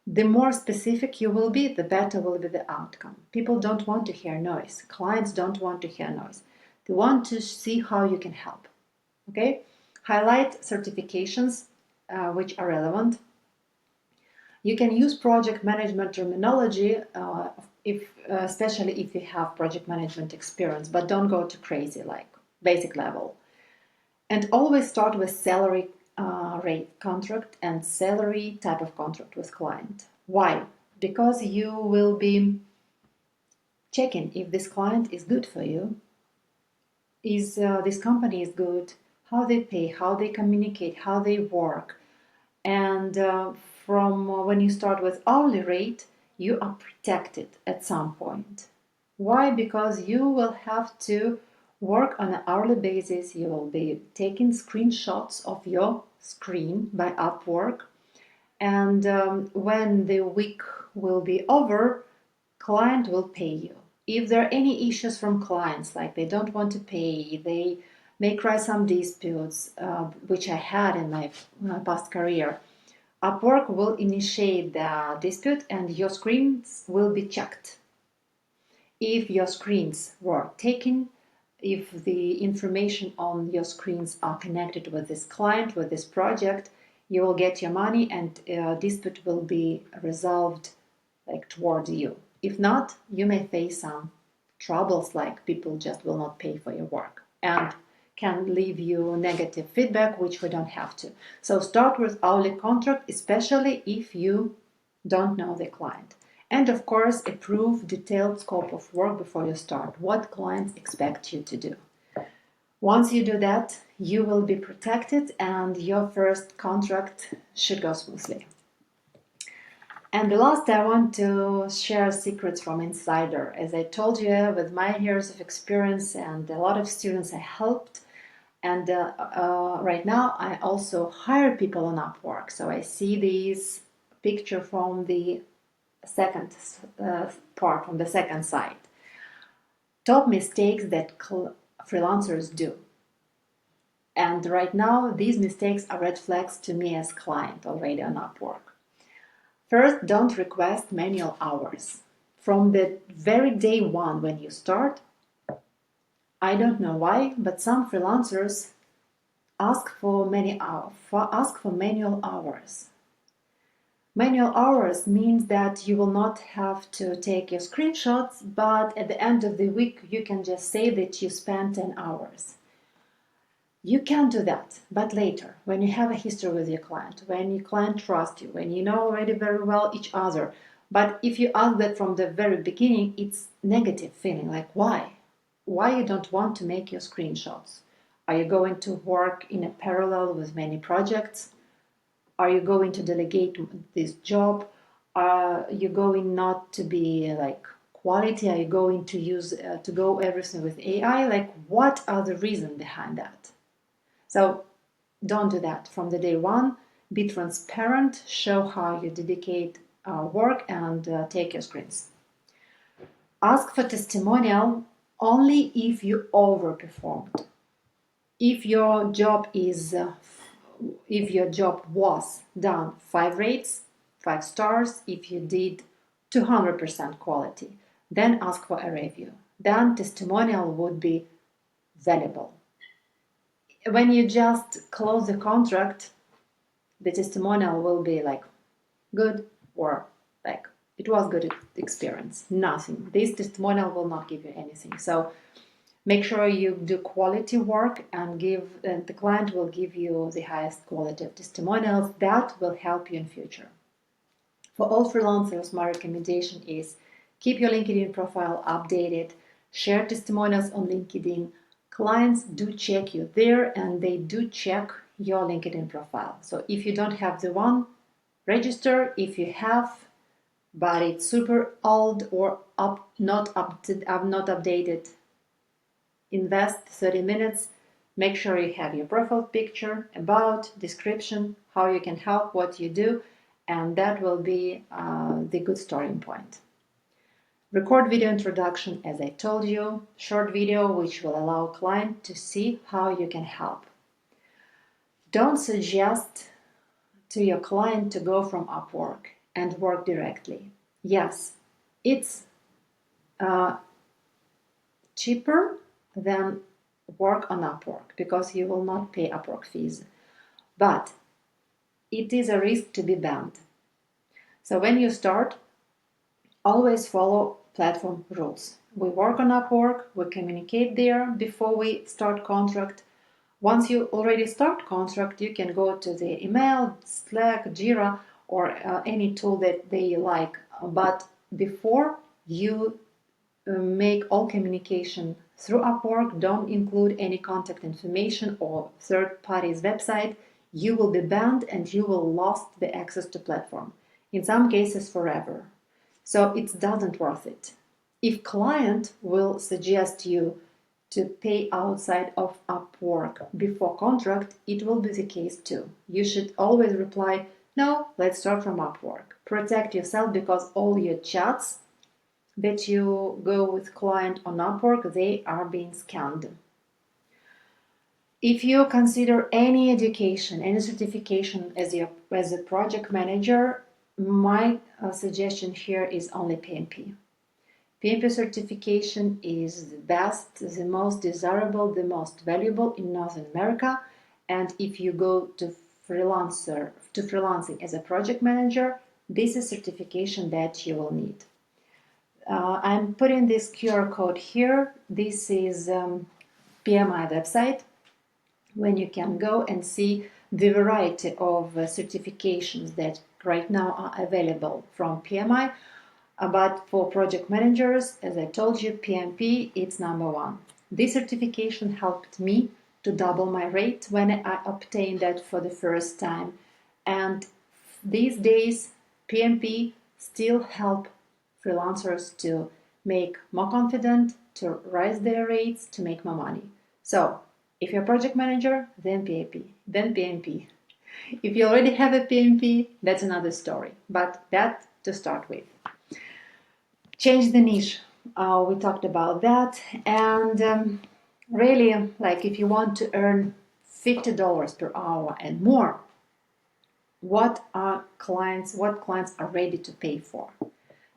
The more specific you will be, the better will be the outcome. People don't want to hear noise. Clients don't want to hear noise. They want to see how you can help. Okay? Highlight certifications which are relevant. You can use project management terminology, especially if you have project management experience, but don't go too crazy, like basic level. And always start with salary rate contract and salary type of contract with client. Why? Because you will be checking if this client is good for you, is this company is good, how they pay, how they communicate, how they work. And from when you start with hourly rate, you are protected at some point. Why? Because you will have to work on an hourly basis. You will be taking screenshots of your screen by Upwork. And when the week will be over, client will pay you. If there are any issues from clients, like they don't want to pay, they may cry some disputes, which I had in my past career, Upwork will initiate the dispute and your screens will be checked. If your screens were taken, if the information on your screens are connected with this client, with this project, you will get your money and dispute will be resolved like towards you. If not, you may face some troubles, like people just will not pay for your work and can leave you negative feedback, which we don't have to. So start with hourly contract, especially if you don't know the client. And of course, approve detailed scope of work before you start, what clients expect you to do. Once you do that, you will be protected and your first contract should go smoothly. And the last, I want to share secrets from insider. As I told you, with my years of experience and a lot of students I helped, and right now I also hire people on Upwork. So I see this picture from the second part, from the second side. Top mistakes that freelancers do. And right now, these mistakes are red flags to me as client already on Upwork. First, don't request manual hours. From the very day one when you start, I don't know why, but some freelancers ask for manual hours. Manual hours means that you will not have to take your screenshots, but at the end of the week you can just say that you spent 10 hours. You can do that, but later, when you have a history with your client, when your client trusts you, when you know already very well each other. But if you ask that from the very beginning, it's negative feeling, like why? Why you don't want to make your screenshots? Are you going to work in a parallel with many projects? Are you going to delegate this job? Are you going not to be like quality? Are you going to use to go everything with AI? Like, what are the reasons behind that? So don't do that from the day one. Be transparent, show how you dedicate work, and take your screens. Ask for testimonial only if you overperformed. If your job was done 5 rates, 5 stars, if you did 200% quality, then ask for a review. Then testimonial would be valuable. When you just close the contract, the testimonial will be like good or like it was good experience. Nothing. This testimonial will not give you anything. So make sure you do quality work and the client will give you the highest quality of testimonials. That will help you in future. For all freelancers, my recommendation is Keep your LinkedIn profile updated. Share testimonials on LinkedIn. Clients do check you there and they do check your LinkedIn profile. So if you don't have the one, register. If you have, but it's super old or not updated, invest 30 minutes. Make sure you have your profile picture, about, description, how you can help, what you do, and that will be the good starting point. Record video introduction, as I told you, short video which will allow client to see how you can help. Don't suggest to your client to go from Upwork and work directly. Yes, it's cheaper than work on Upwork because you will not pay Upwork fees, but it is a risk to be banned. So when you start, always follow platform rules. We work on Upwork, we communicate there before we start contract. Once you already start contract, you can go to the email, Slack, Jira, or any tool that they like. But before you make all communication through Upwork, don't include any contact information or third party's website. You will be banned and you will lose the access to platform. In some cases, forever. So it doesn't worth it. If client will suggest you to pay outside of Upwork before contract, it will be the case too. You should always reply, no, let's start from Upwork. Protect yourself because all your chats that you go with client on Upwork, they are being scanned. If you consider any education, any certification as a project manager, my suggestion here is only PMP. PMP certification is the best, the most desirable, the most valuable in North America. And if you go to freelancing as a project manager, this is certification that you will need. I'm putting this QR code here. This is PMI website, when you can go and see the variety of certifications that right now are available from PMI. But for project managers, as I told you, PMP, it's number one. This certification helped me to double my rate when I obtained that for the first time. And these days, PMP still help freelancers to make more confident, to raise their rates, to make more money. So, if you're a project manager, then PMP. If you already have a PMP, that's another story. But that to start with. Change the niche. We talked about that. And really, like if you want to earn $50 per hour and more, what clients are ready to pay for?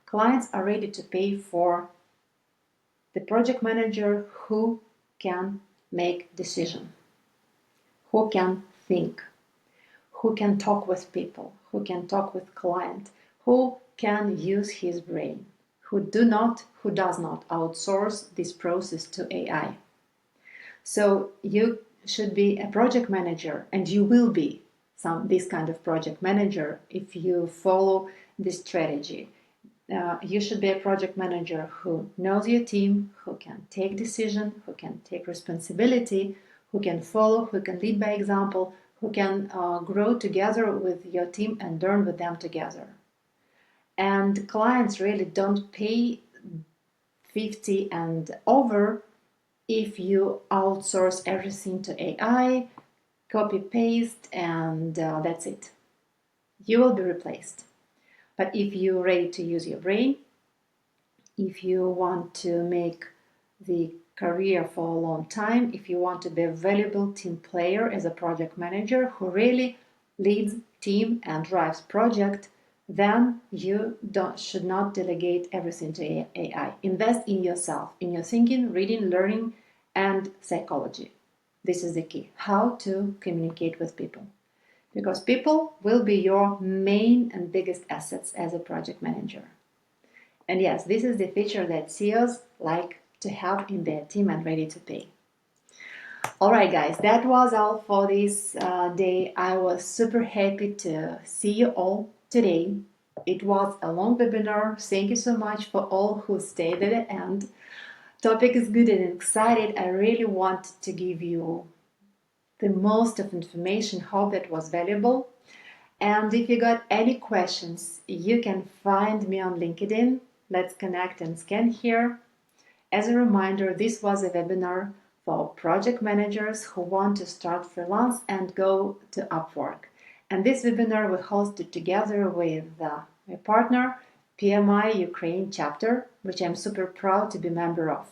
Clients are ready to pay for the project manager who can make decision, who can think, who can talk with people, who can talk with client, who can use his brain, who does not outsource this process to AI. So you should be a project manager, and you will be this kind of project manager if you follow this strategy. You should be a project manager who knows your team, who can take decision, who can take responsibility, who can follow, who can lead by example, who can grow together with your team and learn with them together. And clients really don't pay 50 and over if you outsource everything to AI, copy paste, and that's it. You will be replaced. But if you're ready to use your brain, if you want to make the career for a long time, if you want to be a valuable team player as a project manager who really leads team and drives project, then you should not delegate everything to AI. Invest in yourself, in your thinking, reading, learning, and psychology. This is the key. How to communicate with people. Because people will be your main and biggest assets as a project manager. And yes, this is the feature that CEOs like to have in their team and ready to pay. Alright guys, that was all for this day. I was super happy to see you all today. it was a long webinar. Thank you so much for all who stayed at the end. Topic is good and excited. I really want to give you the most of information. Hope that was valuable. And if you got any questions, you can find me on LinkedIn. Let's connect and scan here. As a reminder, this was a webinar for project managers who want to start freelance and go to Upwork. And this webinar we hosted together with my partner, PMI Ukraine chapter, which I'm super proud to be a member of.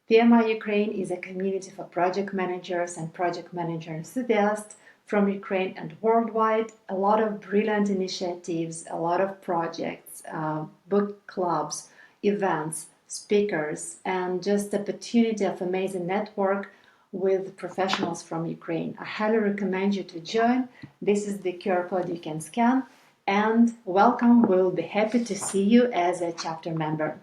PMI Ukraine is a community for project managers and project manager enthusiasts from Ukraine and worldwide. A lot of brilliant initiatives, a lot of projects, book clubs, events, speakers, and just opportunity of amazing network with professionals from Ukraine. I highly recommend you to join. This is the QR code you can scan. And welcome. We'll be happy to see you as a chapter member.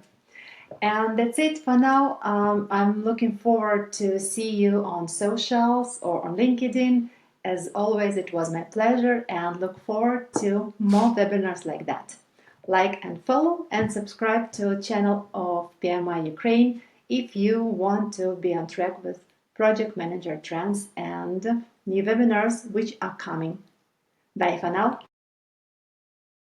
And that's it for now. I'm looking forward to see you on socials or on LinkedIn. As always, it was my pleasure and look forward to more webinars like that. Like and follow and subscribe to the channel of PMI Ukraine if you want to be on track with project manager trends and new webinars which are coming. Bye for now.